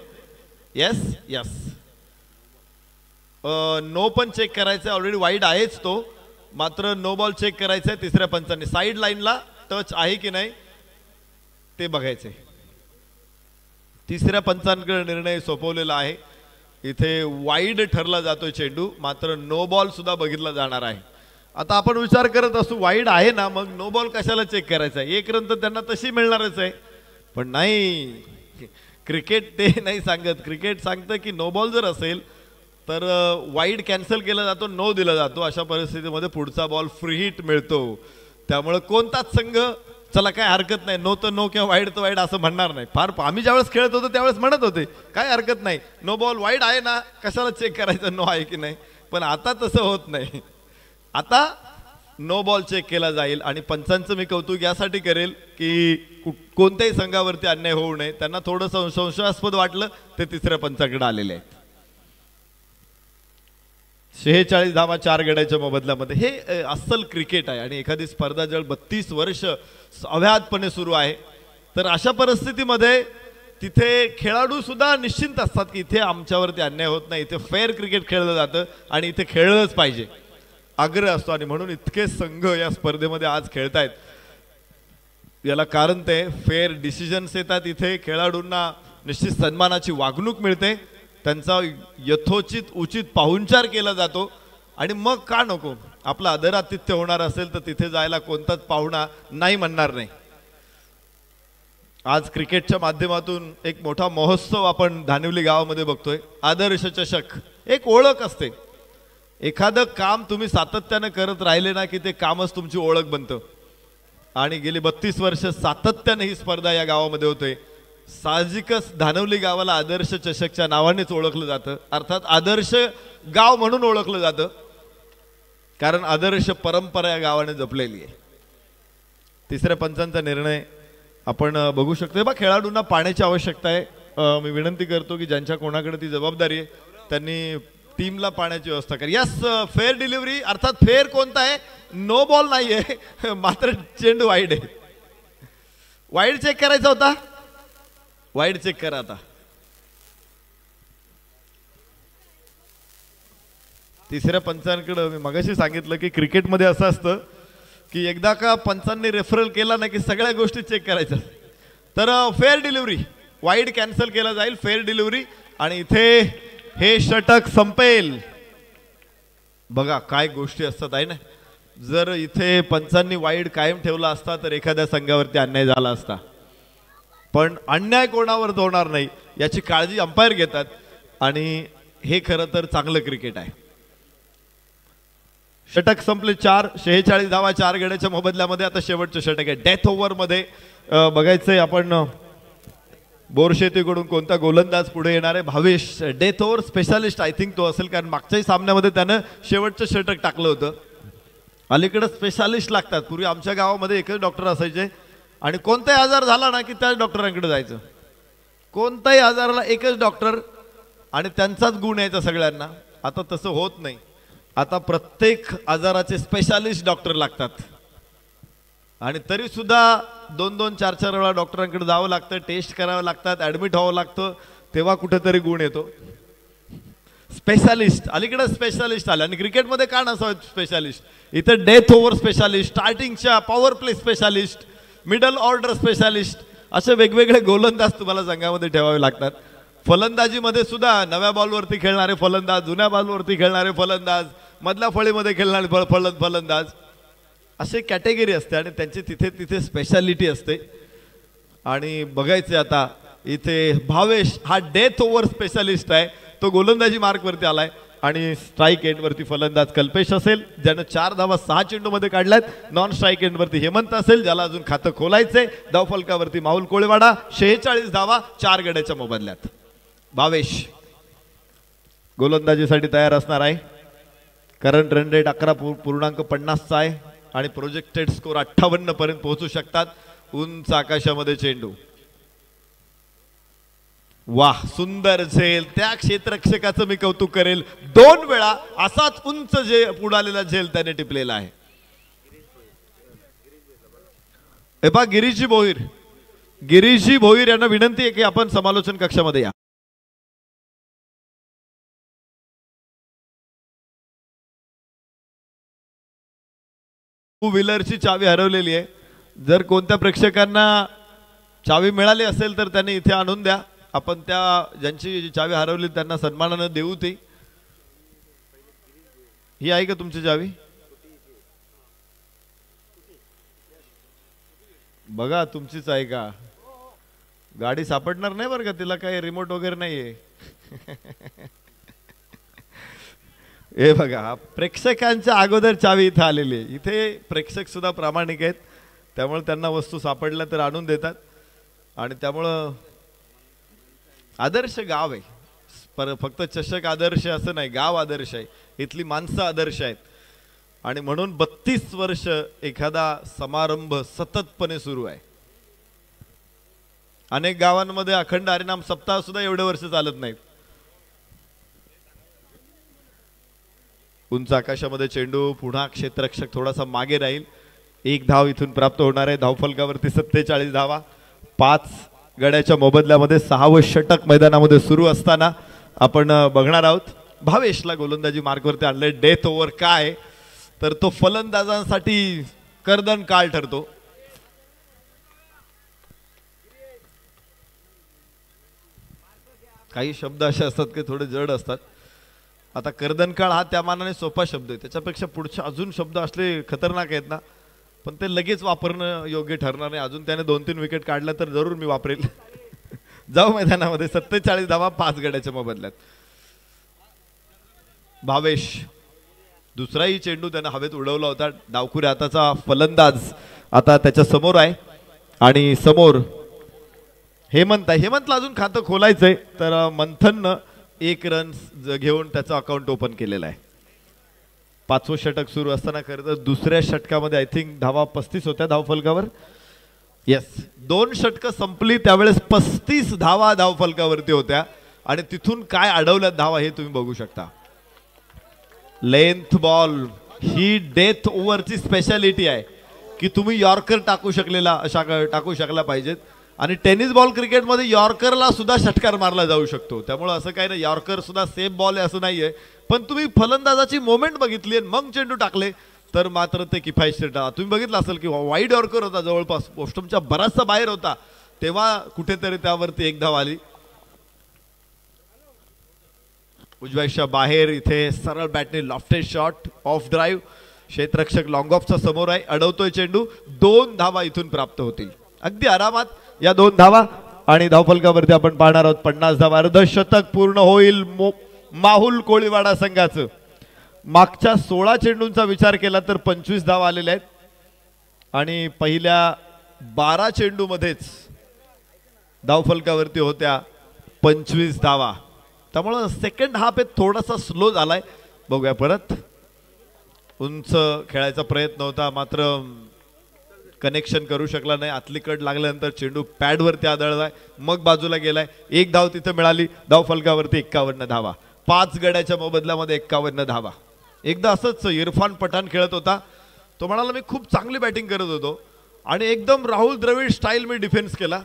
यस, नो पण चेक करायचं, ऑलरेडी वाईड आहेच तो, मात्र नो बॉल चेक करायचंय तिसऱ्या पंचांनी। साईड लाईनला टच आहे की नाही ते बघायचंय। तिसऱ्या पंचांकडे निर्णय सोपवलेला आहे, इथे वाईड ठरला जातोय चेंडू, मात्र नो बॉल सुद्धा बघितला जाणार आहे। आता आपण विचार करत असू वाईड आहे ना, मग नो बॉल कशाला चेक करायचा? 1 रन तर त्यांना तशी मिळणारच आहे, पण नाही, क्रिकेट ते नाही सांगत। क्रिकेट सांगतं की नो बॉल जर असेल तर वाईड कॅन्सल केला जातो, नो दिला जातो, अशा परिस्थितीमध्ये पुढचा बॉल फ्री हिट मिळतो। त्यामुळे कोणताच संघ चला काय हरकत नाही, नो तर नो किंवा वाईड तर वाईड असं म्हणणार नाही। फार आम्ही ज्यावेळेस खेळत होतो त्यावेळेस म्हणत होते काय हरकत नाही, नो बॉल वाईड आहे ना, कशाला चेक करायचं नो आहे की नाही, पण आता तसं होत नाही। आता नो बॉल चेक केला जाईल आणि पंचांचं मी कौतुक यासाठी करेल की कोणत्याही संघावरती अन्याय होऊ नये। त्यांना थोडंसं संशयास्पद वाटलं ते तिसऱ्या पंचाकडे आलेले आहेत। 46 धावा 4 गड्याच्या मोबदल्यामध्ये हे अस्सल क्रिकेट आहे आणि एखादी स्पर्धा जर 32 वर्ष अव्याहतपणे सुरू आहे, तर अशा परिस्थितीमध्ये तिथे खेळाडू सुद्धा निश्चिंत असतात की इथे आमच्यावरती अन्याय होत नाही, इथे फेअर क्रिकेट खेळलं जातं आणि इथे खेळलंच पाहिजे आग्रह असतो. आणि म्हणून इतके संघ या स्पर्धेमध्ये आज खेळतायत. याला कारण ते फेअर डिसिजन्स येतात इथे, खेळाडूंना निश्चित सन्मानाची वागणूक मिळते, त्यांचा यथोचित उचित पाहुणचार केला जातो. आणि मग का नको, आपलं आदरातिथ्य होणार असेल तर तिथे जायला कोणताच पाहुणा नाही म्हणणार नाही. आज क्रिकेटच्या माध्यमातून एक मोठा महोत्सव आपण धानिवली गावामध्ये बघतोय. आदर्श चषक एक ओळख असते. एखादं काम तुम्ही सातत्याने करत राहिले ना की ते कामच तुमची ओळख बनतं. आणि गेली 32 वर्ष सातत्याने ही स्पर्धा या गावामध्ये होते. साहजिकच धानवली गावाला आदर्श चषकच्या नावानेच ओळखलं जातं, अर्थात आदर्श गाव म्हणून ओळखलं जातं, कारण आदर्श परंपरा या गावाने जपलेली आहे. तिसऱ्या पंचांचा निर्णय आपण बघू शकतो. बा खेळाडूंना पाण्याची आवश्यकता आहे. मी विनंती करतो की ज्यांच्या कोणाकडे ती जबाबदारी आहे त्यांनी टीमला पाण्याची व्यवस्था करा. यस, फेअर डिलिव्हरी, अर्थात फेअर कोणता आहे, नो बॉल नाही आहे, मात्र चेंडू वाईड आहे. वाईड चेक करायचा होता, वाईड चेक करा. आता तिसऱ्या पंचांकडे मी मगाशी सांगितलं की क्रिकेटमध्ये असं असतं की एकदा का पंचांनी रेफरल केला ना की सगळ्या गोष्टी चेक करायच्या. तर फेअर डिलिव्हरी, वाईड कॅन्सल केला जाईल, फेअर डिलिव्हरी. आणि इथे हे षटक संपेल. बघा काय गोष्टी असतात आहे ना. जर इथे पंचांनी वाईड कायम ठेवला असता तर एखाद्या संघावरती अन्याय झाला असता, पण अन्याय कोणावर होणार नाही याची काळजी अंपायर घेतात. आणि हे खरं तर चांगलं क्रिकेट आहे. षटक संपले, 46 धावा 4 गड्याच्या मोबदल्यामध्ये. आता शेवटचं षटक आहे डेथ ओव्हर मध्ये. बघायचंय आपण बोरशेतीकडून कोणता गोलंदाज पुढे येणार आहे. Bhavesh death over specialist I think तो असेल, कारण मागच्याही सामन्यामध्ये त्यानं शेवटचं षटक टाकलं होतं. अलीकडे स्पेशालिस्ट लागतात. पूर्वी आमच्या गावामध्ये एकच डॉक्टर असायचे आणि कोणताही आजार झाला ना की त्याच डॉक्टरांकडे जायचं. कोणताही आजाराला एकच डॉक्टर आणि त्यांचाच गुण यायचा सगळ्यांना. आता तसं होत नाही. आता प्रत्येक आजाराचे स्पेशालिस्ट डॉक्टर लागतात. आणि तरी सुद्धा 2-2, 4-4 वेळा डॉक्टरांकडे जावं लागतं, टेस्ट करावं लागतात, ॲडमिट व्हावं लागतं, तेव्हा कुठेतरी गुण येतो. स्पेशालिस्ट अलीकडे स्पेशालिस्ट आले. आणि क्रिकेटमध्ये का नसावं स्पेशालिस्ट, इथं डेथ ओव्हर स्पेशालिस्ट, स्टार्टिंगच्या power play specialist, middle order specialist, असे वेगवेगळे गोलंदाज तुम्हाला संघामध्ये ठेवावे लागतात. फलंदाजीमध्ये सुद्धा नव्या बॉलवरती खेळणारे फलंदाज, जुन्या बॉलवरती खेळणारे फलंदाज, मधल्या फळीमध्ये खेळणारे फलंदाज, असे कॅटेगरी असते आणि त्यांची तिथे तिथे स्पेशालिटी असते. आणि बघायचे आता इथे भावेश हा डेथ ओव्हर स्पेशालिस्ट आहे. तो गोलंदाजी मार्कवरती आलाय आणि स्ट्राईक एंडवरती फलंदाज कल्पेश असेल ज्यानं 4 धावा 6 चेंडूमध्ये काढल्यात. नॉन स्ट्राईक एंडवरती हेमंत असेल ज्याला अजून खातं खोलायचंय. धावफलकावरती माहुल कोळेवाडा 46 धावा 4 गड्याच्या मोबदल्यात. भावेश गोलंदाजीसाठी तयार असणार आहे. करंट रन रेट 11.50 आहे आणि प्रोजेक्टेड स्कोर 58 पर्यंत पोहोचू शकतात. उंच आकाशामध्ये चेंडू, वाह सुंदर झेल. त्या क्षेत्ररक्षकाचं मी कौतुक करेल, 2 वेळा असाच उंच उडालेला झेल त्याने टिपलेला आहे. हे पहा गिरीशजी भोईर यांना विनंती आहे की आपण समालोचन कक्षामध्ये या. टू व्हीलरची चावी हरवलेली आहे. जर कोणत्या प्रेक्षकांना चावी मिळाली असेल तर त्यांनी इथे आणून द्या. आपण त्या ज्यांची चावी हरवली त्यांना सन्मानानं देऊ. ती ही आहे का तुमची चावी? बघा तुमचीच आहे का? गाडी सापडणार नाही बरं का, तिला काही रिमोट वगैरे नाहीये. हे बघा प्रेक्षकांच्या अगोदर चावी इथे आलेली आहे. इथे प्रेक्षक सुद्धा प्रामाणिक आहेत, त्यामुळे त्यांना वस्तू सापडल्या तर आणून देतात. आणि त्यामुळं आदर्श गाव आहे. फक्त चषक आदर्श असं नाही, गाव आदर्श आहे, इथली माणसं आदर्श आहेत. आणि म्हणून 32 वर्ष एखादा समारंभ सततपणे सुरू आहे. अनेक गावांमध्ये अखंड हरिनाम सप्ताह सुद्धा एवढे वर्ष चालत नाहीत. उंच आकाशामध्ये चेंडू, पुन्हा क्षेत्ररक्षक थोडासा मागे राहील. 1 धाव इथून प्राप्त होणार आहे. धावफलकावरती 47 धावा, 5 गड्याच्या मोबदल्यामध्ये 6वं षटक मैदानामध्ये सुरू असताना आपण बघणार आहोत. भावेशला गोलंदाजी मार्कवरती आणले. डेथ ओव्हर काय तर तो फलंदाजांसाठी कर्दन काळ ठरतो. काही शब्द असे असतात की थोडे जड असतात. आता कर्दनकाळ हा त्या मानाने सोपा शब्द आहे, त्याच्यापेक्षा पुढचे अजून शब्द असले खतरनाक आहेत ना, पण ते लगेच वापरणं योग्य ठरणार नाही. अजून त्याने 2-3 विकेट काढल्या तर जरूर मी वापरेल. जाऊ मैदानामध्ये. 47 धावा 5 गड्याच्या मोबदल्यात. भावेश दुसराही चेंडू त्याने हवेत उडवला होता. डावखुऱ्या हाताचा फलंदाज आता त्याच्या समोर आहे आणि समोर हेमंत आहे. हेमंतला अजून खातं खोलायचंय तर मंथननं 1 रन घेऊन त्याचं अकाउंट ओपन केलेलं आहे. 5वं षटक सुरू असताना खरं तर दुसऱ्या षटकामध्ये आय थिंक धावा 35 होत्या धावफलकावर. येस, 2 षटकं संपली त्यावेळेस 35 धावा धावफलकावरती होत्या आणि तिथून काय अडवल्यात धावा हे तुम्ही बघू शकता. लेंथ बॉल ही डेथ ओव्हरची स्पेशालिटी आहे की तुम्ही यॉर्कर टाकू शकला पाहिजेत. आणि टेनिस बॉल क्रिकेटमध्ये यॉर्करला सुद्धा षटकार मारला जाऊ शकतो. त्यामुळे असं काही नाही, यॉर्कर सुद्धा सेफ बॉल आहे असं नाहीये. पण तुम्ही फलंदाजाची मोमेंट बघितली आणि मग चेंडू टाकले तर मात्र ते किफायतशीर ठरला. तुम्ही बघितलं असेल की वाईड यॉर्कर होता, जवळपास पोस्टमच्या बराचसा बाहेर होता, तेव्हा कुठेतरी त्यावरती 1 धाव आली. उजव्याच्या बाहेर इथे सरळ बॅटने लॉफ्टेड शॉट ऑफ ड्राईव्ह. क्षेत्ररक्षक लॉंग ऑफचा समोर आहे, अडवतोय चेंडू. 2 धावा इथून प्राप्त होतील अगदी आरामात. या 2 धावा आणि धावफलकावरती आपण पाहणार आहोत 50 धावा. अर्धशतक पूर्ण होईल माहुल कोळीवाडा संघाचं. मागच्या 16 चेंडूंचा विचार केला तर 25 धावा आलेल्या आहेत आणि पहिल्या 12 चेंडूमध्येच धावफलकावरती होत्या 25 धावा. त्यामुळं सेकंड हाफ हे थोडासा स्लो झालाय. बघूया परत. उंच खेळायचा प्रयत्न होता मात्र कनेक्शन करू शकला नाही. आतली कड लागल्यानंतर चेंडू पॅडवरती आदळलाय, मग बाजूला गेलाय. 1 धाव तिथे मिळाली. धावफलकावरती 51 धावा. 5 गड्याच्या मोबदल्यामध्ये 51 धावा. एकदा असंच इरफान पठाण खेळत होता. तो म्हणाला मी खूप चांगली बॅटिंग करत होतो आणि एकदम राहुल द्रविड स्टाईल मी डिफेन्स केला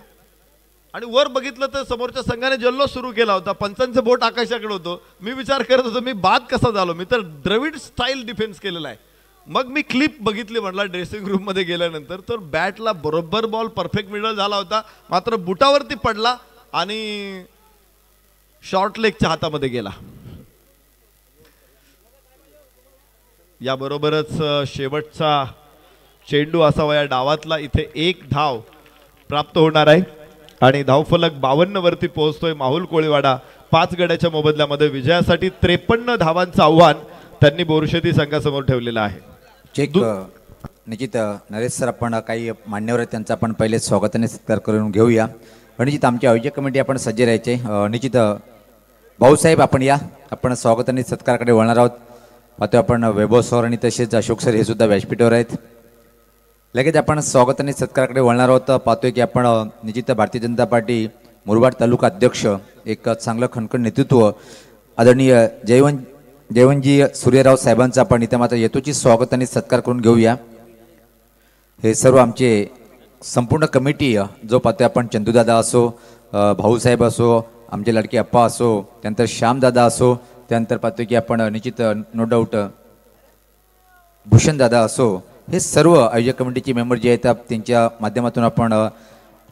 आणि वर बघितलं तर समोरच्या संघाने जल्लोष सुरू केला होता. पंचांचं बोट आकाशाकडे होतं. मी विचार करत होतो मी बाद कसा झालो, मी तर द्रविड स्टाईल डिफेन्स केलेला आहे. मग मी क्लिप बघितली म्हटला ड्रेसिंग रूम मध्ये गेल्यानंतर, तर बॅटला बरोबर बॉल परफेक्ट मिडल झाला होता मात्र बुटावरती पडला आणि शॉर्ट लेगच्या हातामध्ये गेला. याबरोबरच शेवटचा चेंडू असावा या डावातला. इथे 1 धाव प्राप्त होणार आहे आणि धावफलक 52 वरती पोहोचतोय माहुल कोळीवाडा. 5 गड्याच्या मोबदल्यामध्ये विजयासाठी 53 धावांचं आव्हान त्यांनी बोरशेती संघासमोर ठेवलेलं आहे. चेक निश्चित नरेश सर, आपण काही मान्यवर आहेत त्यांचा आपण पहिले स्वागताने सत्कार करून घेऊया. निश्चित आमची आयोजक कमिटी आपण सज्ज राहायचे. निश्चित भाऊसाहेब आपण या, आपण स्वागताने सत्काराकडे वळणार आहोत. पाहतो आपण वैभव सर आणि तसेच अशोक सर हे सुद्धा व्यासपीठावर आहेत. लगेच आपण स्वागताने सत्काराकडे वळणार आहोत. पाहतोय की आपण निश्चित भारतीय जनता पार्टी मुरबाड तालुका अध्यक्ष, एक चांगलं खणखण नेतृत्व आदरणीय जयवंतजी सूर्यराव साहेबांचा आपण इथे मात्र येतोची स्वागताने सत्कार करून घेऊया. हे सर्व आमचे संपूर्ण कमिटी जो पाहतोय आपण, चंदूदादा असो, भाऊसाहेब असो, आमचे लडके अप्पा असो, त्यानंतर श्यामदादा असो, त्यानंतर पाहतोय की आपण निश्चित नो डाऊट भूषणदादा असो, हे सर्व आयोजक कमिटीचे मेंबर जे आहेत त्यांच्या माध्यमातून आपण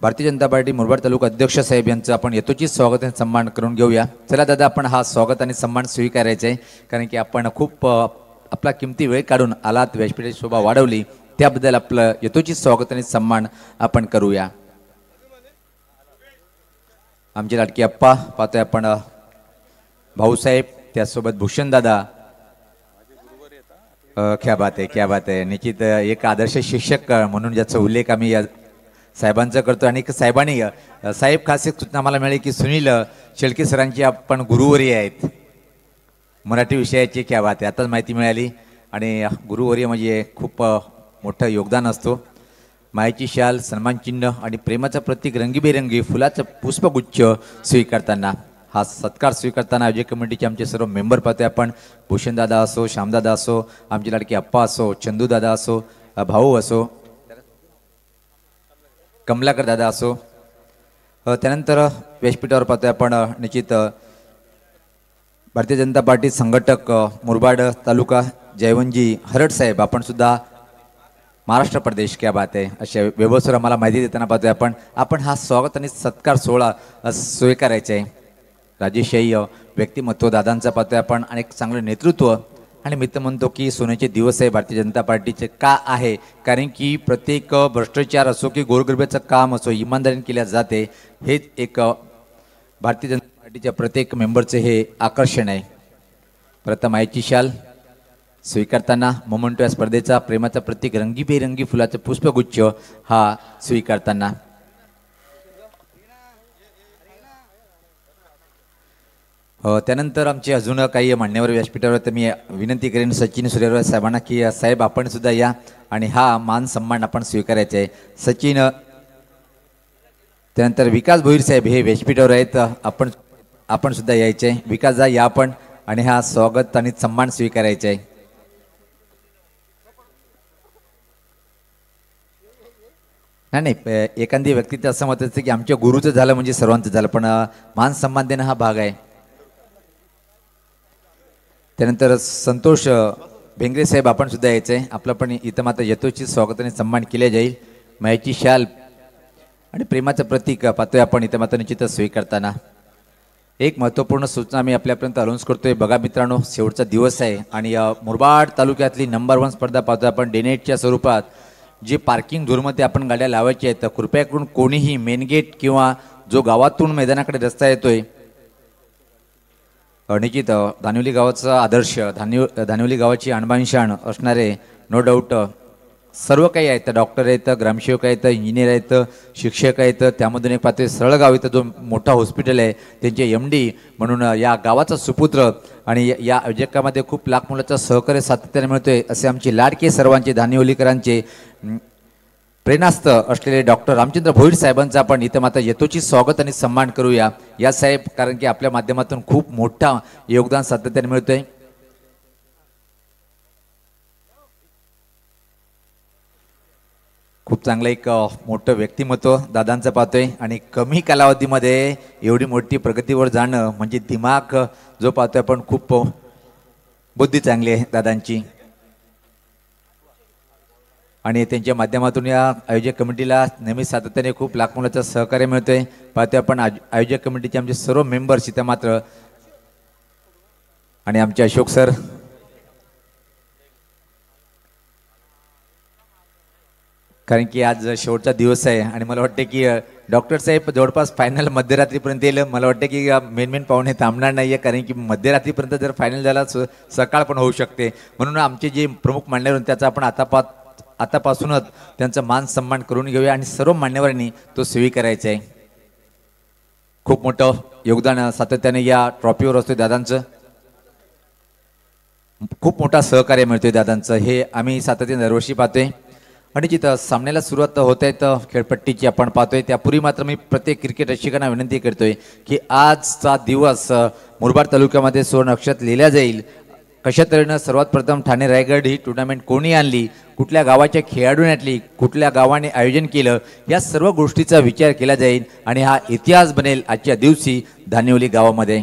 भारतीय जनता पार्टी मुरबाड तालुका अध्यक्ष साहेब यांचं आपण यथोचित स्वागत आणि सन्मान करून घेऊया. चला दादा, आपण हा स्वागत आणि सन्मान स्वीकारायचा आहे कारण की आपण खूप आपला किमती वेळ काढून आलात, व्यासपीठाची शोभा वाढवली, त्याबद्दल आपलं यथोचित स्वागत आणि सन्मान आपण करूया. आमचे लाडके अप्पा पाहतोय आपण, भाऊसाहेब, त्यासोबत भूषणदादा. क्या बात आहे, क्या बात आहे. निश्चित एक आदर्श शिक्षक म्हणून ज्याचा उल्लेख आम्ही या साहेबांचा करतो आणि साहेबांनी साहेब खास एक सूचना आम्हाला मिळाली की सुनील शेळके सरांची आपण गुरुवर्य आहेत मराठी विषयाची. क्या बात आहे, आताच माहिती मिळाली. आणि गुरुवर्य म्हणजे खूप मोठं योगदान असतो. मायेची शाल, सन्मान चिन्ह आणि प्रेमाचं प्रतीक रंगीबेरंगी फुलाचं पुष्पगुच्छ स्वीकारताना, हा सत्कार स्वीकारताना आयोजक कमिटीचे आमचे सर्व मेंबर पाहतोय आपण. भूषणदादा असो, श्यामदादा असो, आमचे लाडके अप्पा असो, चंदूदादा असो, भाऊ असो, कमलाकर दादा असो, त्यानंतर व्यासपीठावर पाहतोय आपण निश्चित भारतीय जनता पार्टी संघटक मुरबाड तालुका जयवंजी हरड साहेब आपण सुद्धा महाराष्ट्र प्रदेश क्या बात आहे अशा व्यवस्थेवर आम्हाला माहिती देताना पाहतोय आपण हा स्वागत आणि सत्कार सोहळा स्वीकारायचा आहे. राजेशाही व्यक्तिमत्व दादांचा पाहतोय आपण आणि एक चांगलं नेतृत्व आणि मी तर म्हणतो की सोन्याचे दिवस आहे भारतीय जनता पार्टीचे. का आहे? कारण की प्रत्येक भ्रष्टाचार असो की गोरगरिबाचं काम असो इमानदारीने केल्या जाते. हेच एक भारतीय जनता पार्टीच्या प्रत्येक मेंबरचे हे आकर्षण आहे. प्रथम आईची शाल स्वीकारताना मोमेंटो या स्पर्धेचा प्रेमाचा प्रतीक रंगीबेरंगी फुलाचं पुष्पगुच्छ हा स्वीकारताना त्यानंतर आमचे अजून काही मान्यवर व्यासपीठावर तर मी विनंती करेन सचिन सूर्यवंशी साहेबांना की साहेब आपण सुद्धा या आणि हा मान सन्मान आपण स्वीकारायचा आहे. सचिन त्यानंतर विकास भोईर साहेब हे व्यासपीठावर आहेत. आपण सुद्धा यायचे. विकास जा या आपण आणि हा स्वागत आणि सन्मान स्वीकारायचा आहे. नाही एखादी व्यक्तीचं असं मत असतं की आमच्या गुरुचं झालं म्हणजे सर्वांचं झालं, पण मान सन्मान देणं हा भाग आहे. त्यानंतर संतोष भेंगरे साहेब आपण सुद्धा यायचं आहे. आपलं पण इथं मात्र यथोचित स्वागत आणि सन्मान केले जाईल. मायाची शाल आणि प्रेमाचं प्रतीक पाहतोय आपण इथं मात्र निश्चितच स्वीकारताना एक महत्त्वपूर्ण सूचना मी आपल्यापर्यंत अनाउन्स करतोय. बघा मित्रांनो, शेवटचा दिवस आहे आणि मुरबाड तालुक्यातली नंबर 1 स्पर्धा पाहतोय आपण डेनेटच्या स्वरूपात. जे पार्किंग झोनमध्ये आपण गाड्या लावायच्या आहेत कृपया करून कोणीही मेन गेट किंवा जो गावातून मैदानाकडे रस्ता येतोय निश्चित धानिवली गावाचा आदर्श धानिवली गावाची आणबाणशाण असणारे नो डाऊट सर्व काही आहेत. डॉक्टर आहेत, ग्रामसेवक आहेत, इंजिनियर आहेत, शिक्षक आहेत. त्यामधून एक पाहतोय सरळगाव इथं जो मोठा हॉस्पिटल आहे त्यांचे MD म्हणून या गावाचा सुपुत्र आणि या आयोजकामध्ये खूप लाख मुलाचा सहकार्य सातत्याने मिळतोय असे आमचे लाडके सर्वांचे धानिवलीकरांचे प्रेरणास्थ असलेले डॉक्टर रामचंद्र भोईर साहेबांचा आपण इथं मात्र यथोचित स्वागत आणि सन्मान करूया या साहेब, कारण की आपल्या माध्यमातून खूप मोठा योगदान सातत्याने मिळतोय. खूप चांगलं एक मोठं व्यक्तिमत्व दादांचं पाहतोय आणि कमी कालावधीमध्ये एवढी मोठी प्रगतीवर जाणं म्हणजे दिमाग जो पाहतोय आपण खूप बुद्धी चांगली आहे दादांची आणि त्यांच्या माध्यमातून या आयोजक कमिटीला नेहमी सातत्याने खूप लाख मुलाचं सहकार्य मिळतोय. पाहतोय आपण आयोजक कमिटीचे आमचे सर्व मेंबर्स इथं मात्र आणि आमचे अशोक सर कारण की आज शेवटचा दिवस आहे आणि मला वाटतं की डॉक्टर साहेब जवळपास फायनल मध्यरात्रीपर्यंत येईल. मला वाटतं की मेन पाहुणे थांबणार नाही आहे कारण की मध्यरात्रीपर्यंत जर फायनल झाला सकाळ पण होऊ शकते. म्हणून आमचे जे प्रमुख मान्यवर त्याचा आपण आतापासूनच त्यांचा मान सन्मान करून घेऊया आणि सर्व मान्यवरांनी तो स्वीकारायचा आहे. खूप मोठं योगदान सातत्याने या ट्रॉफीवर असतोय दादांचं. खूप मोठा सहकार्य मिळतोय दादांचं हे आम्ही सातत्याने दरवर्षी पाहतोय. आणि जिथं सामन्याला सुरुवात होत आहे तर खेळपट्टीची आपण पाहतोय त्यापूर्वी मात्र मी प्रत्येक क्रिकेट रसिकांना विनंती करतोय की आजचा दिवस मुरबाड तालुक्यामध्ये सुवर्ण अक्षरात लिहिला जाईल. कशा तऱ्हेनं सर्वात प्रथम ठाणे रायगड ही टुर्नामेंट कोणी आणली, कुठल्या गावाच्या खेळाडूने आणली, कुठल्या गावाने आयोजन केलं, या सर्व गोष्टीचा विचार केला जाईल आणि हा इतिहास बनेल आजच्या दिवशी धानिवली गावामध्ये.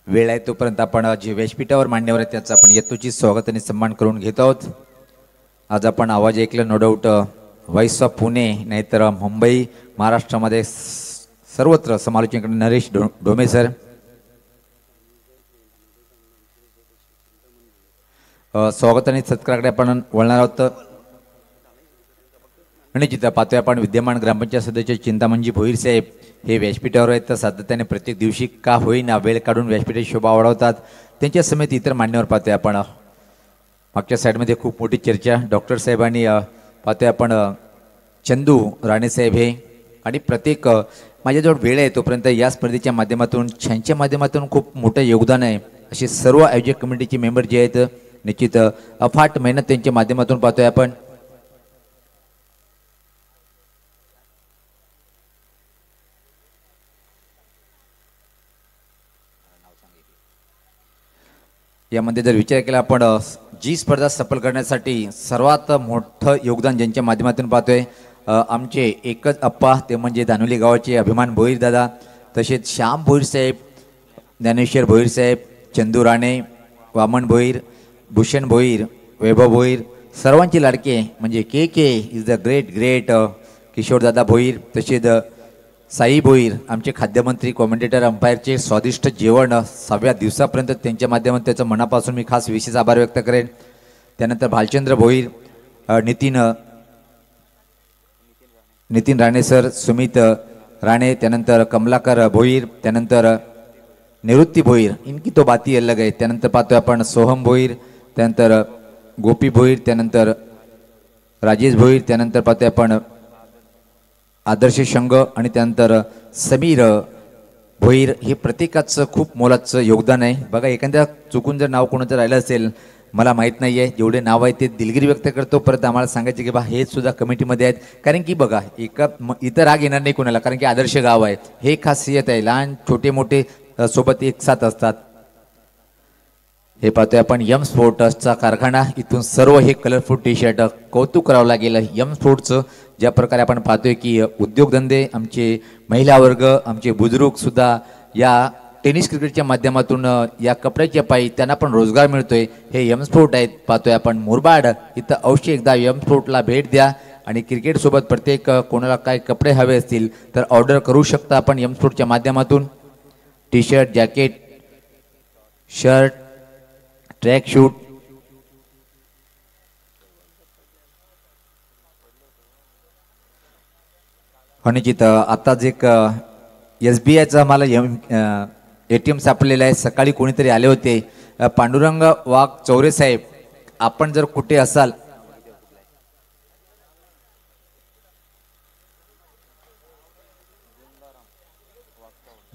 वेळ आहे तोपर्यंत आपण जे व्यासपीठावर मान्यवर आहे त्याचं आपण यथोचित स्वागत आणि सन्मान करून घेत आहोत. आज आपण आवाज ऐकलं no doubt voice of Pune नाहीतर मुंबई महाराष्ट्रामध्ये सर्वत्र समालोचक नरेश डोमे सर. स्वागत आणि सत्काराकडे आपण वळणार आहोत आणि जिथं पाहतोय आपण विद्यमान ग्रामपंचायत सदस्य चिंतामणजी भोईर साहेब हे व्यासपीठावर आहेत तर सातत्याने प्रत्येक दिवशी का होईना वेळ काढून व्यासपीठाची शोभा वाढवतात. त्यांच्या समेत इतर मान्यवर पाहतोय आपण. मागच्या साईडमध्ये खूप मोठी चर्चा डॉक्टर साहेबांनी पाहतोय आपण चंदू राणेसाहेब हे आणि प्रत्येक माझ्याजवळ वेळ आहे तोपर्यंत या स्पर्धेच्या माध्यमातून छानच्या माध्यमातून खूप मोठं योगदान आहे असे सर्व आयोजक कमिटीचे मेंबर जे आहेत निश्चित अफाट मेहनत त्यांच्या माध्यमातून पाहतोय आपण. 。 . 。 . । 。 . 。 . . . . . 。 . . . . . . 。 . . . . . 。 . . . . . . . 。 . . 。 . . 。 . . 。 . . 。 . . 。 . . 。 . . 。 . यामध्ये जर विचार केला आपण जी स्पर्धा सफल करण्यासाठी सर्वात मोठं योगदान ज्यांच्या माध्यमातून पाहतोय आमचे एकच अप्पा ते म्हणजे दानोली गावाचे अभिमान भोईर दादा, तसेच श्याम भोईर साहेब, ज्ञानेश्वर भोईर साहेब, चंदू राणे, वामन भोईर, भूषण भोईर, वैभव भोईर, सर्वांची लाडके म्हणजे के इज द ग्रेट किशोरदादा भोईर, तसेच साई भोईर आमचे खाद्यमंत्री, कॉमेंटेटर, अंपायरचे स्वादिष्ट जेवण 6व्या दिवसापर्यंत त्यांच्या माध्यमातून त्याचं मनापासून मी खास विशेष आभार व्यक्त करेन. त्यानंतर भालचंद्र भोईर, नितीन राणे सर, सुमित राणे, त्यानंतर कमलाकर भोईर, त्यानंतर निवृत्ती भोईर, इनकी तो बाती अलग आहे. त्यानंतर पाहतोय आपण सोहम भोईर, त्यानंतर गोपी भोईर, त्यानंतर राजेश भोईर, त्यानंतर पाहतोय आपण आदर्श शंग आणि त्यानंतर समीर भोईर. हे प्रत्येकाचं खूप मोलाचं योगदान आहे. बघा एखाद्या चुकून जर नाव कोणाचं राहिलं असेल मला माहीत नाही आहे, जेवढे नाव आहे ते दिलगिरी व्यक्त करतो. परत आम्हाला सांगायचे की बा हे सुद्धा कमिटीमध्ये आहेत, कारण की बघा इतर राग येणार नाही कोणाला, कारण की आदर्श गाव आहे. हे खासियत आहे, लहान छोटे मोठे सोबत एक साथ असतात. हे पाहतोय आपण यम स्पोर्ट्सचा कारखाना, इथून सर्व हे कलरफुल टी शर्ट कौतुक करावं लागेल यम स्पोर्ट्सचं. ज्या प्रकारे आपण पाहतोय की उद्योगधंदे, आमचे महिला वर्ग, आमचे बुजुर्ग सुद्धा या टेनिस क्रिकेटच्या माध्यमातून या कपड्याच्या पायी त्यांना पण रोजगार मिळतोय. हे यम स्पोर्ट आहेत. पाहतोय आपण मुरबाड इथं अवश्य एकदा यम स्पोर्टला भेट द्या आणि क्रिकेटसोबत प्रत्येक कोणाला काय कपडे हवे असतील तर ऑर्डर करू शकता आपण यम स्पोर्टच्या माध्यमातून. T shirt, jacket, shirt, track shoot, अनुचित आताच एक SBIचा मला ATM सापडलेला आहे. सकाळी कोणीतरी आले होते, पांडुरंग वाघ चौरे साहेब, आपण जर कुठे असाल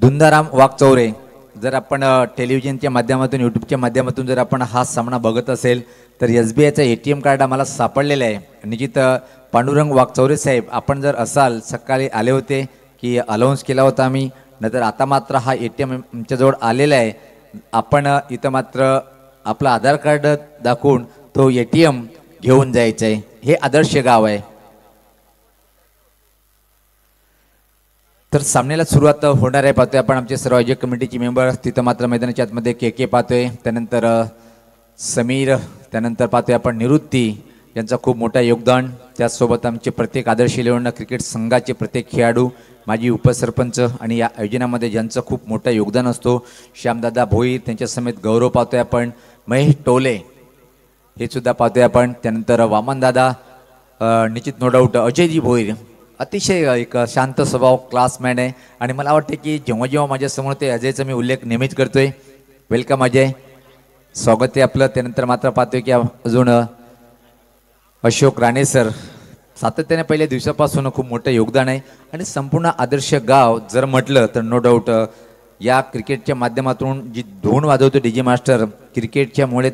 धुंदाराम वाघ चौरे, जर आपण टेलिव्हिजनच्या माध्यमातून यूट्यूबच्या माध्यमातून जर आपण हा सामना बघत असेल तर SBIचा ATM कार्ड आम्हाला सापडलेला आहे. निश्चित पांडुरंग वाघचौरे साहेब आपण जर असाल, सकाळी आले होते की अलाउन्स केला होता आम्ही, नंतर आता मात्र हा ATM आमच्याजवळ आलेला आहे. आपण इथं मात्र आपलं आधार कार्ड दाखवून तो ATM घेऊन जायचं आहे. हे आदर्श गाव आहे. तर सामन्याला सुरुवात होणार आहे. पाहतोय आपण आमचे सर्व आयोजक कमिटीचे मेंबर, तिथं मात्र मैदानाच्या आतमध्ये के पाहतोय, त्यानंतर समीर, त्यानंतर पाहतोय आपण निवृत्ती, यांचं खूप मोठं योगदान. त्याचसोबत आमचे प्रत्येक आदर्श 11 क्रिकेट संघाचे प्रत्येक खेळाडू, माजी उपसरपंच आणि या आयोजनामध्ये ज्यांचं खूप मोठं योगदान असतो, श्यामदादा भोईर, त्यांच्या समेत गौरव पाहतोय आपण, महेश टोले हे सुद्धा पाहतोय आपण, त्यानंतर वामनदादा, निश्चित नो डाऊट अजयजी भोईर, अतिशय एक शांत स्वभाव, क्लासमॅन आहे. आणि मला वाटतं की जेव्हा जेव्हा माझ्यासमोर ते अजयचा मी उल्लेख नेहमीच करतोय. वेलकम अजय, स्वागत आहे आपलं. त्यानंतर मात्र पाहतोय की अजून अशोक राणे सर, सातत्याने पहिल्या दिवसापासून खूप मोठं योगदान आहे. आणि संपूर्ण आदर्श गाव जर म्हटलं तर नो डाऊट या क्रिकेटच्या माध्यमातून जी धून वाजवतो DJ मास्टर, क्रिकेटच्यामुळे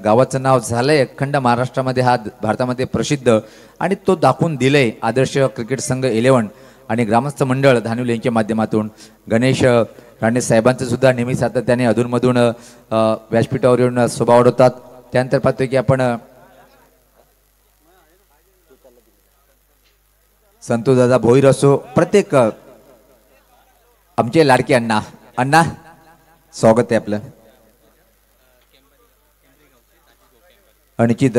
गावाचं नाव झालंय अखंड महाराष्ट्रामध्ये, हा भारतामध्ये प्रसिद्ध, आणि तो दाखवून दिलंय आदर्श क्रिकेट संघ 11 आणि ग्रामस्थ मंडळ धानिवली यांच्या माध्यमातून. गणेश राणे साहेबांचं सुद्धा नेहमी सातत्याने अधूनमधून व्यासपीठावर येऊन स्वभाव वाढवतात. त्यानंतर पाहतोय की आपण संतोषदादा भोईर असो, प्रत्येक आमचे लाडके अण्णा स्वागत आहे आपलं. निश्चित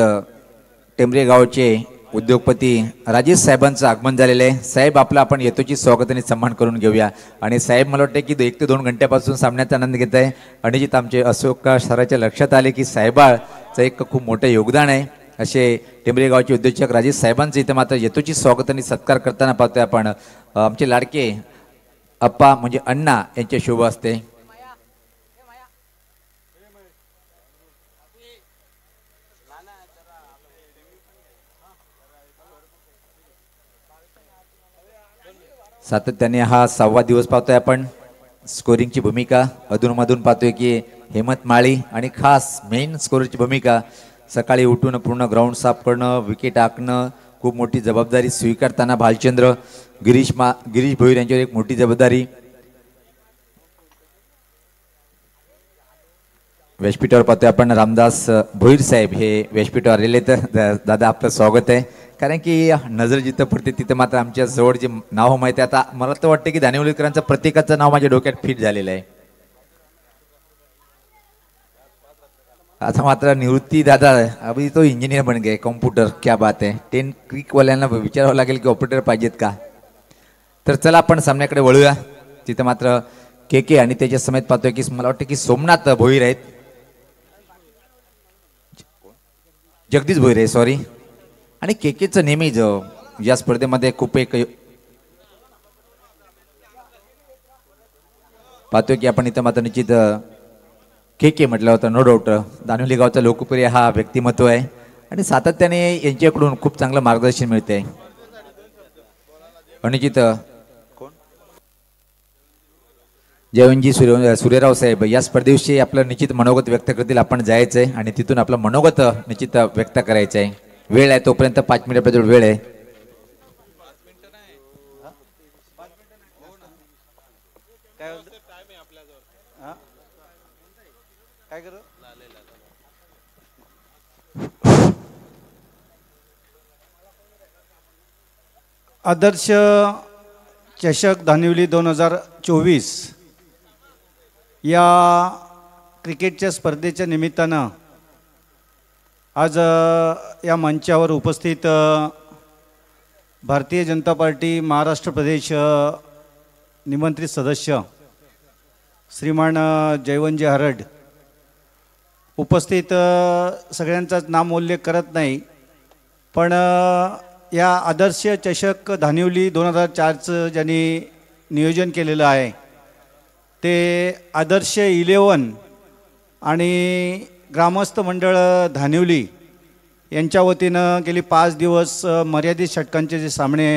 टेंबरे गावचे उद्योगपती राजेश साहेबांचं आगमन झालेलं आहे. साहेब आपलं आपण येतोची स्वागत आणि सन्मान करून घेऊया. आणि साहेब मला वाटतं की 1 ते 2 घंट्यापासून सामन्याचा आनंद घेत आहे. अनिजित आमचे अशोक सराच्या लक्षात आले की साहेबाचं एक खूप मोठं योगदान आहे. असे टेंबरे गावचे उद्योजक राजेश साहेबांचं इथं मात्र येतोची स्वागत आणि सत्कार करताना पाहतोय आपण. आमचे लाडके अप्पा म्हणजे अण्णा यांचे शुभ असते. सातत्याने हा 6वा दिवस पाहतोय आपण. स्कोरिंगची भूमिका अधूनमधून पाहतोय की हेमंत माळी, आणि खास मेन स्कोरची भूमिका सकाळी उठून पूर्ण ग्राउंड साफ करणं, विकेट आखणं, खूप मोठी जबाबदारी स्वीकारताना भालचंद्र, गिरीश भोईर यांच्यावर एक मोठी जबाबदारी. व्यासपीठावर पाहतोय आपण रामदास भोईर साहेब हे व्यासपीठावर आलेले. तर दादा आपलं स्वागत आहे. कारण की नजर जिथं पडते तिथं मात्र आमच्या जवळ जे नाव माहिती आहे, आता मला तर वाटतं की दानिवलीकरांचं प्रत्येकाचं नाव माझ्या डोक्यात फिट झालेलं आहे. आता मात्र निवृत्ती दादा अभी तो इंजिनियर बन गए, कॉम्प्युटर क्या बात आहे. 10 क्रिकवाल्यांना विचारावं लागेल की ऑपरेटर पाहिजेत का. तर चला आपण सामन्याकडे वळूया. तिथं मात्र के आणि त्याच्या समेत पाहतोय की मला वाटतं की सोमनाथ भोईर आहेत, जगदीश भोईर आहे सॉरी. आणि केकेचं नेहमीच या स्पर्धेमध्ये खूप एक पाहतोय की आपण इथं मात्र निश्चित के म्हटलं होतं. नो डाऊट दानिवली गावचा लोकप्रिय हा व्यक्तिमत्व आहे आणि सातत्याने यांच्याकडून खूप चांगलं मार्गदर्शन मिळते. निश्चित जयवंतजी सूर्यराव साहेब या स्पर्धेविषयी आपलं निश्चित मनोगत व्यक्त करतील. आपण जायचंय आणि तिथून आपलं मनोगत निश्चित व्यक्त करायचं आहे. वेळ आहे तोपर्यंत 5 मिनिट आपल्याजवळ वेळ आहे. आदर्श चषक धानिवली 2024 या क्रिकेटच्या स्पर्धेच्या निमित्तानं आज या मंचावर उपस्थित भारतीय जनता पार्टी महाराष्ट्र प्रदेश निमंत्रित सदस्य श्रीमान जयवंतजी हरड, उपस्थित सगळ्यांचाच नामोल्लेख करत नाही, पण या आदर्श चषक धानिवली 2004चं ज्यांनी नियोजन केलेलं आहे ते आदर्श 11 आणि ग्रामस्थ मंडळ धानिवली यांच्या वतीनं गेली 5 दिवस मर्यादित षटकांचे जे सामने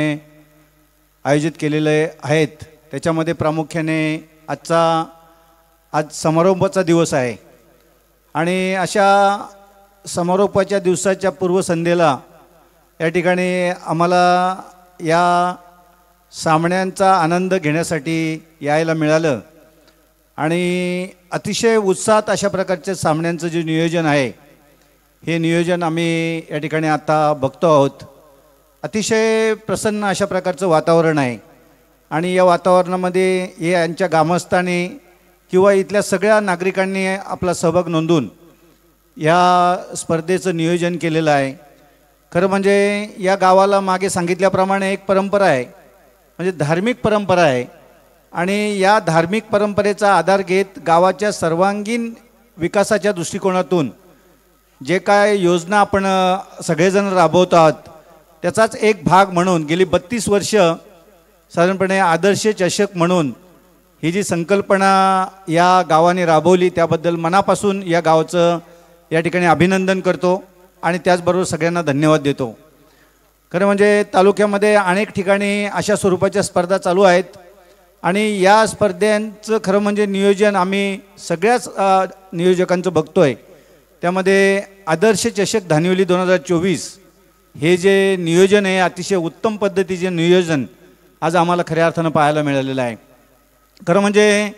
आयोजित केलेले आहेत, त्याच्यामध्ये प्रामुख्याने आज समारोपाचा दिवस आहे आणि अशा समारोपाच्या दिवसाच्या पूर्वसंध्येला या ठिकाणी आम्हाला या सामन्यांचा आनंद घेण्यासाठी यायला मिळालं आणि अतिशय उत्साहात अशा प्रकारच्या सामन्यांचं जे नियोजन आहे हे नियोजन आम्ही या ठिकाणी आता बघतो आहोत. अतिशय प्रसन्न अशा प्रकारचं वातावरण आहे आणि या वातावरणामध्ये हे यांच्या ग्रामस्थांनी किंवा इथल्या सगळ्या नागरिकांनी आपला सहभाग नोंदवून या स्पर्धेचं नियोजन केलेलं आहे. खरं म्हणजे या गावाला मागे सांगितल्याप्रमाणे एक परंपरा आहे, म्हणजे धार्मिक परंपरा आहे आणि या धार्मिक परंपरेचा आधार घेत गावाच्या सर्वांगीण विकासाच्या दृष्टिकोनातून जे काय योजना आपण सगळेजण राबवत आहोत त्याचाच एक भाग म्हणून गेली 32 वर्ष साधारणपणे आदर्श चषक म्हणून ही जी संकल्पना या गावाने राबवली त्याबद्दल मनापासून या गावाचं या ठिकाणी अभिनंदन करतो आणि त्याचबरोबर सगळ्यांना धन्यवाद देतो. खरं म्हणजे तालुक्यामध्ये अनेक ठिकाणी अशा स्वरूपाच्या स्पर्धा चालू आहेत आणि या स्पर्धांचं खरं म्हणजे नियोजन आम्ही सगळ्याच नियोजकांचं बघतोय. त्यामध्ये आदर्श चषक धानिवली 2024 हे जे नियोजन आहे अतिशय उत्तम पद्धतीचे नियोजन आज आम्हाला खऱ्या अर्थानं पाहायला मिळालेलं आहे. खरं म्हणजे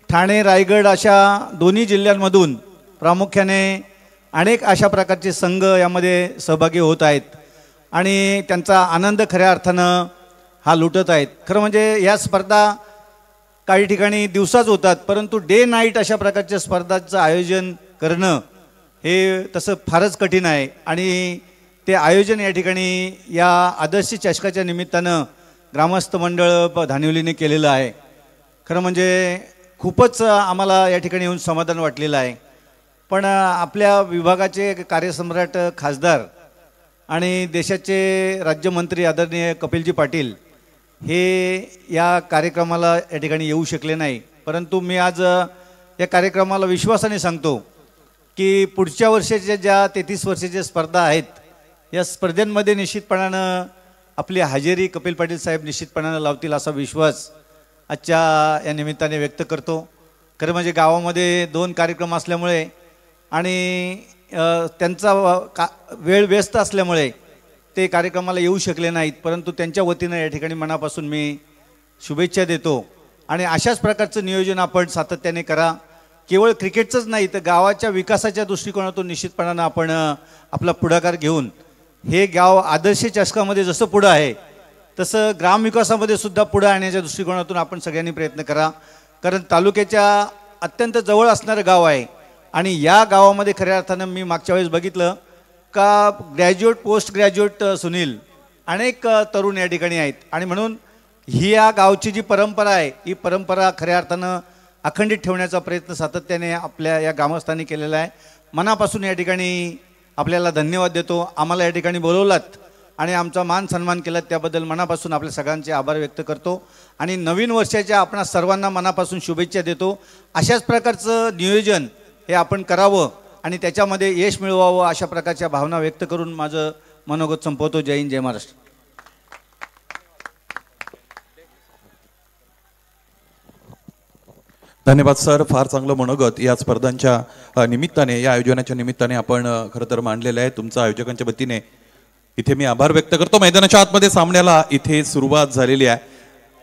ठाणे रायगड अशा दोन्ही जिल्ह्यांमधून प्रामुख्याने अनेक अशा प्रकारचे संघ यामध्ये सहभागी होत आहेत आणि त्यांचा आनंद खऱ्या अर्थानं हा लुटत आहेत. खरं म्हणजे या स्पर्धा काही ठिकाणी दिवसाच होतात, परंतु डे नाईट अशा प्रकारच्या स्पर्धांचं आयोजन करणं हे तसं फारच कठीण आहे आणि ते आयोजन या ठिकाणी या आदर्श चषकाच्या निमित्तानं ग्रामस्थ मंडळ धानिवलीने केलेलं आहे. खरं म्हणजे खूपच आम्हाला या ठिकाणी येऊन समाधान वाटलेलं आहे. पण आपल्या विभागाचे कार्यसम्राट खासदार आणि देशाचे राज्यमंत्री आदरणीय कपिलजी पाटील हे या कार्यक्रमाला या ठिकाणी येऊ शकले नाही, परंतु मी आज या कार्यक्रमाला विश्वासाने सांगतो की पुढच्या वर्षाच्या ज्या 33 वर्षाच्या स्पर्धा आहेत या स्पर्धेमध्ये निश्चितपणानं आपली हजेरी कपिल पाटील साहेब निश्चितपणानं लावतील असा विश्वास आजच्या या निमित्ताने व्यक्त करतो. खरं म्हणजे गावामध्ये 2 कार्यक्रम असल्यामुळे आणि त्यांचा वेळ व्यस्त असल्यामुळे ते कार्यक्रमाला येऊ शकले नाहीत, परंतु त्यांच्या वतीनं या ठिकाणी मनापासून मी शुभेच्छा देतो आणि अशाच प्रकारचं नियोजन आपण सातत्याने करा केवळ क्रिकेटचंच नाही तर गावाच्या विकासाच्या दृष्टिकोनातून निश्चितपणानं आपण आपला पुढाकार घेऊन हे गाव आदर्श चषकामध्ये जसं पुढं आहे तसं ग्रामविकासामध्ये सुद्धा पुढं आणण्याच्या दृष्टिकोनातून आपण सगळ्यांनी प्रयत्न करा. कारण तालुक्याच्या अत्यंत जवळ असणारं गाव आहे आणि या गावामध्ये खऱ्या अर्थानं मी मागच्या वेळेस बघितलं का ग्रॅज्युएट पोस्ट ग्रॅज्युएट सुनील अनेक तरुण या ठिकाणी आहेत आणि म्हणून ही या गावची जी परंपरा आहे ही परंपरा खऱ्या अर्थानं अखंडित ठेवण्याचा प्रयत्न सातत्याने आपल्या या ग्रामस्थांनी केलेला आहे. मनापासून या ठिकाणी आपल्याला धन्यवाद देतो. आम्हाला या ठिकाणी बोलवलात आणि आमचा मान सन्मान केलात त्याबद्दल मनापासून आपल्या सगळ्यांचे आभार व्यक्त करतो आणि नवीन वर्षाच्या आपणा सर्वांना मनापासून शुभेच्छा देतो. अशाच प्रकारचं नियोजन हे आपण करावं आणि त्याच्यामध्ये यश मिळवावं अशा प्रकारच्या भावना व्यक्त करून माझं मनोगत संपवतो. जय हिंद, जय महाराष्ट्र. धन्यवाद सर, फार चांगलं मनोगत या स्पर्धांच्या निमित्ताने, या आयोजनाच्या निमित्ताने आपण खरं तर मांडलेलं आहे. तुमच्या आयोजकांच्या वतीने इथे मी आभार व्यक्त करतो. मैदानाच्या आतमध्ये सामन्याला इथे सुरुवात झालेली आहे.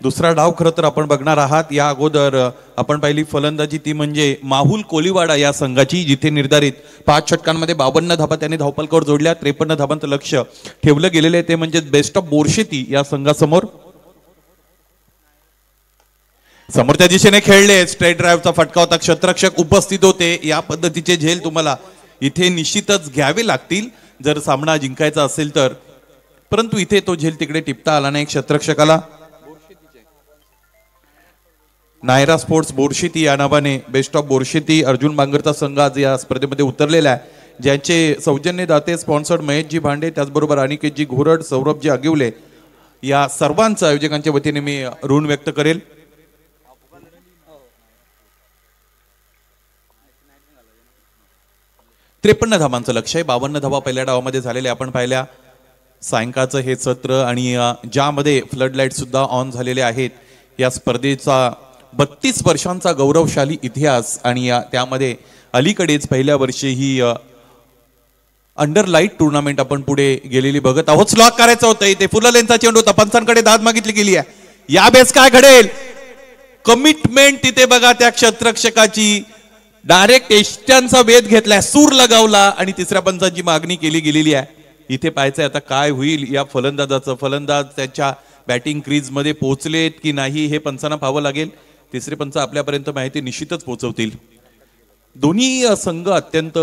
दुसरा डाव खरं तर आपण बघणार आहात. या अगोदर आपण पहिली फलंदाजी ती म्हणजे माहुल कोलीवाडा या संघाची, जिथे निर्धारित 5 षटकांमध्ये 52 धाबा त्यांनी धावपलकावर जोडल्या. 53 धाबांचं लक्ष ठेवलं गेलेलं आहे ते म्हणजे बेस्ट ऑफ बोरशेती या संघासमोर. समोरच्या दिशेने खेळले, स्ट्रेट ड्राईव्हचा फटका होता, क्षेत्ररक्षक उपस्थित होते. या पद्धतीचे झेल तुम्हाला इथे निश्चितच घ्यावे लागतील जर सामना जिंकायचा असेल तर, परंतु इथे तो झेल तिकडे टिपता आला नाही क्षेत्ररक्षकाला. नायरा स्पोर्ट्स बोरशेती या नावाने बेस्ट ऑफ बोरशेती अर्जुन बांगरचा संघ आज या स्पर्धेमध्ये उतरलेला आहे, ज्यांचे सौजन्य दाते स्पॉन्सर्ड महेशजी भांडे, त्याचबरोबर अनिकेतजी घोरड, सौरभजी आगिवले या सर्वांचं आयोजकांच्या वतीने मी ऋण व्यक्त करेल. त्रेपन्न धाबांचं लक्ष आहे. 52 धावा पहिल्या डावामध्ये झालेले आपण पाहिल्या. सायंकाळचं हे सत्र आणि ज्यामध्ये फ्लड लाईट सुद्धा ऑन झालेले आहेत. या स्पर्धेचा 32 वर्षांचा गौरवशाली इतिहास आणि त्यामध्ये अलीकडेच पहिल्या वर्षी ही अंडर लाईट टुर्नामेंट आपण पुढे गेलेली बघत आहोत. स्लॉक करायचं होतं इथे, फुललेंचा चेंडू होता, पंचांकडे दाद मागितली गेली आहे. या बेस काय घडेल, कमिटमेंट तिथे बघा त्या क्षेत्ररक्षकाची. डायरेक्ट एष्ट्यांचा वेध घेतलाय, सूर लगावला आणि तिसऱ्या पंचांची मागणी केली गेलेली आहे. इथे पाहायचंय आता काय होईल या फलंदाजाचं. फलंदाज त्याच्या बॅटिंग क्रीज मध्ये पोहोचलेत की नाही हे पंचांना पाहावं लागेल. तिसरे पंच आपल्यापर्यंत माहिती निश्चितच पोहोचवतील. दोन्ही संघ अत्यंत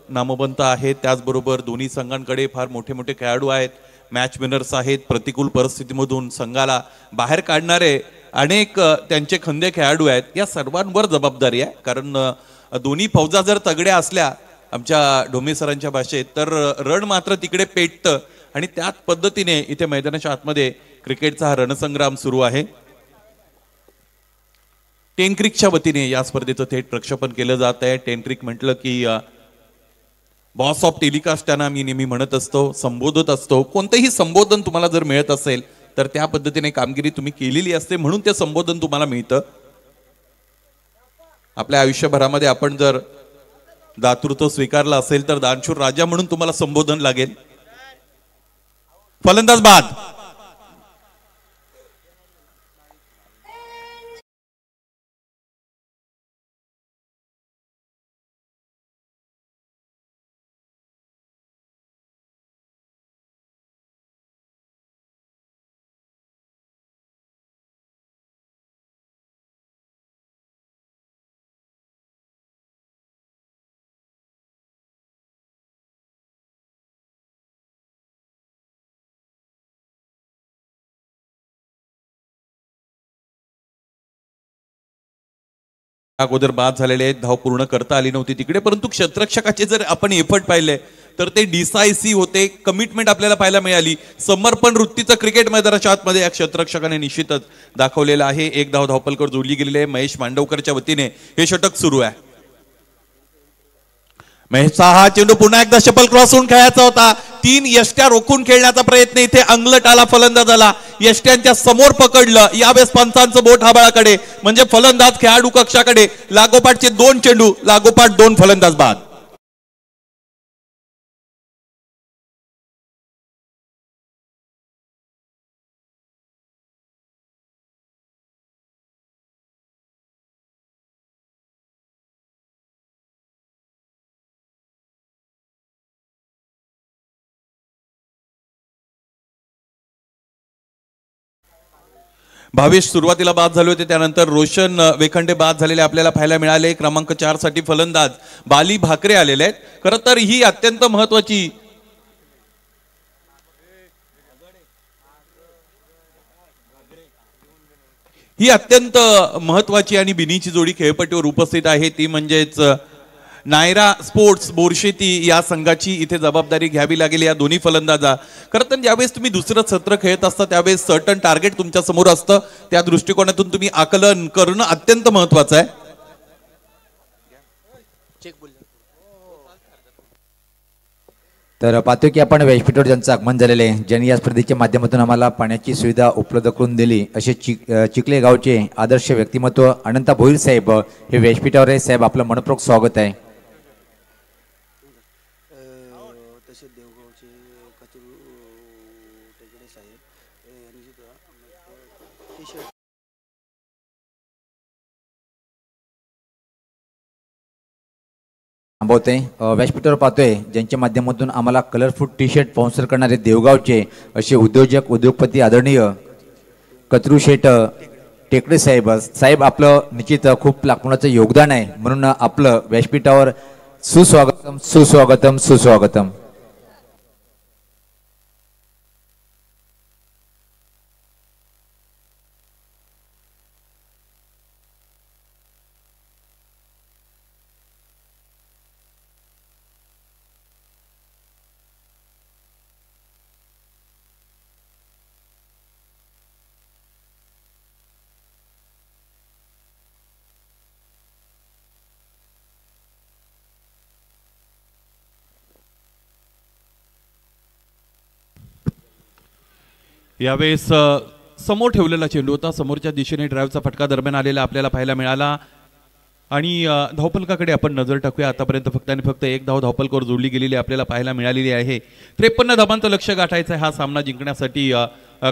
नामवंत आहेत, त्याचबरोबर दोन्ही संघांकडे फार मोठे मोठे खेळाडू आहेत, मॅच विनर्स आहेत. प्रतिकूल परिस्थितीमधून संघाला बाहेर काढणारे अनेक त्यांचे खंदे खेळाडू आहेत. या सर्वांवर जबाबदारी आहे, कारण दोन्ही फौजा जर तगड्या असल्या आमच्या ढोमे सरांच्या भाषेत तर रण मात्र तिकडे पेटतं आणि त्याच पद्धतीने इथे मैदानाच्या आतमध्ये क्रिकेटचा हा रणसंग्राम सुरू आहे. टेनक्रिकच्या वतीने या स्पर्धेचं थेट प्रक्षेपण केलं जात आहे. टेनक्रिक म्हटलं की बॉस ऑफ टेलिकास्ट त्यांना मी नेहमी म्हणत असतो, संबोधत असतो. कोणतेही संबोधन तुम्हाला जर मिळत असेल तर त्या पद्धतीने कामगिरी तुम्ही केलेली असते म्हणून ते संबोधन तुम्हाला मिळतं. आपल्या आयुष्यभरामध्ये आपण जर दातृत्व स्वीकारलं असेल तर दानशूर राजा म्हणून तुम्हाला संबोधन लागेल. फलंदाज बाद. अगोदर बाद झालेले आहेत, धाव पूर्ण करता आली नव्हती तिकडे, परंतु क्षेत्ररक्षकाचे जर आपण एफर्ट पाहिले तर ते डिसायसिव्ह होते. कमिटमेंट आपल्याला पाहायला मिळाली. समर्पण वृत्तीचं क्रिकेट मैदानाच्या आतमध्ये या क्षेत्ररक्षकाने निश्चितच दाखवलेलं आहे. एक धाव धावपलकर जोडली गेलेली आहे. महेश मांडवकरच्या वतीने हे षटक सुरू आहे. महेशचा हा चेंडू पुन्हा एकदा शपल क्रॉस होऊन खेळायचा होता. 3 यष्ट्या रोखून खेळण्याचा प्रयत्न इथे अंगलट आला फलंदाजाला. यष्ट्यांच्या समोर पकडलं. यावेळेस पंचांचं बोट हाबाळाकडे म्हणजे फलंदाज खेळाडू कक्षाकडे. लागोपाठचे 2 चेंडू, लागोपाठ 2 फलंदाज बाद. भावेश सुरुवातीला बाद झाले होते, त्यानंतर रोशन वेखंडे बाद झालेले आपल्याला पाहायला मिळाले. क्रमांक 4 साठी फलंदाज बाली भाकरे आलेले आहेत. खरं तर ही अत्यंत महत्वाची आणि बिनीची जोडी खेळपट्टीवर उपस्थित आहे, ती म्हणजेच नायरा स्पोर्ट्स बोरशेती या संघाची इथे जबाबदारी घ्यावी लागेल या दोन्ही फलंदाजा. खरं तर ज्यावेळेस तुम्ही दुसरं सत्र खेळत असता त्यावेळेस सर्टन टार्गेट तुमच्या समोर असतं, त्या दृष्टिकोनातून तुम्ही आकलन करणं अत्यंत महत्वाचं आहे. तर पाहतो की आपण व्यासपीठावर ज्यांचं आगमन झालेले आहे, ज्यांनी या स्पर्धेच्या माध्यमातून आम्हाला पाण्याची सुविधा उपलब्ध करून दिली, असे चिखले गावचे आदर्श व्यक्तिमत्व अनंता भोईर साहेब हे व्यासपीठावर आहे. साहेब, आपलं मनपूर्वक स्वागत आहे. थांबवते. व्यासपीठावर पाहतोय ज्यांच्या माध्यमातून आम्हाला कलरफुल टी शर्ट स्पॉन्सर करणारे देवगावचे असे उद्योजक उद्योगपती आदरणीय कचरू शेठ टेकडे साहेब. साहेब, आपलं निश्चित खूप लाखोचं योगदान आहे, म्हणून आपलं व्यासपीठावर सुस्वागतम सुस्वागतम सुस्वागतम. यावेळेस समोर ठेवलेला चेंडू होता, समोरच्या दिशेने ड्राईव्हचा फटका दरम्यान आलेला आपल्याला पाहायला मिळाला. आणि धावफलकाकडे आपण नजर टाकूया. आतापर्यंत फक्त आणि फक्त एक धावफलकावर जोडली गेलेली आपल्याला पाहायला मिळालेली आहे. 53 धावांचं लक्ष्य गाठायचं आहे हा सामना जिंकण्यासाठी.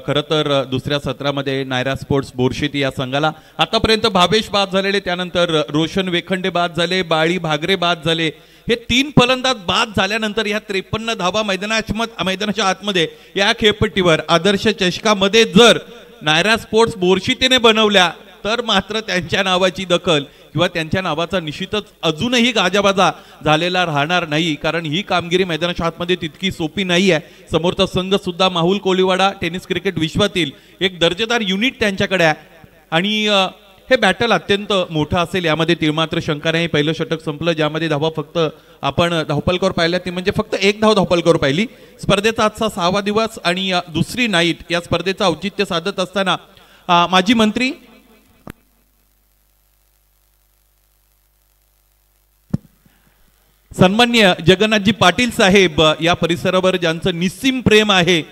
खरं तर दुसऱ्या सत्रामध्ये नायरा स्पोर्ट्स बोरशेती या संघाला आतापर्यंत भावेश बाद झालेले, त्यानंतर रोशन वेखंडे बाद झाले, बाळी भागरे बाद झाले. हे 3 फलंदाज बाद झाल्यानंतर या 53 धावा मैदानाच्या आतमध्ये या खेळपट्टीवर आदर्श चषकामध्ये जर नायरा स्पोर्ट्स बोरशेतीने बनवल्या तर मात्र त्यांच्या नावाची दखल किंवा त्यांच्या नावाचा निश्चितच अजूनही गाजाबाजा झालेला राहणार नाही, कारण ही कामगिरी मैदानाच्या आतमध्ये तितकी सोपी नाही आहे. समोरचा संघ सुद्धा माहुल कोळीवाडा टेनिस क्रिकेट विश्वातील एक दर्जेदार युनिट त्यांच्याकडे आहे आणि हे बॅटल अत्यंत मोठं असेल यामध्ये तिळमात्र शंका नाही. पहिलं षटक संपलं ज्यामध्ये धावा फक्त आपण धावपलकावर पाहिल्या ती म्हणजे फक्त एक धाव धावपलकावर पाहिली. स्पर्धेचा आजचा 6वा दिवस आणि दुसरी नाईट या स्पर्धेचं औचित्य साधत असताना माजी मंत्री सन्मान्य जगन्नाथजी पाटील साहेब या परिसरावर ज्यांचं निस्सीम प्रेम आहे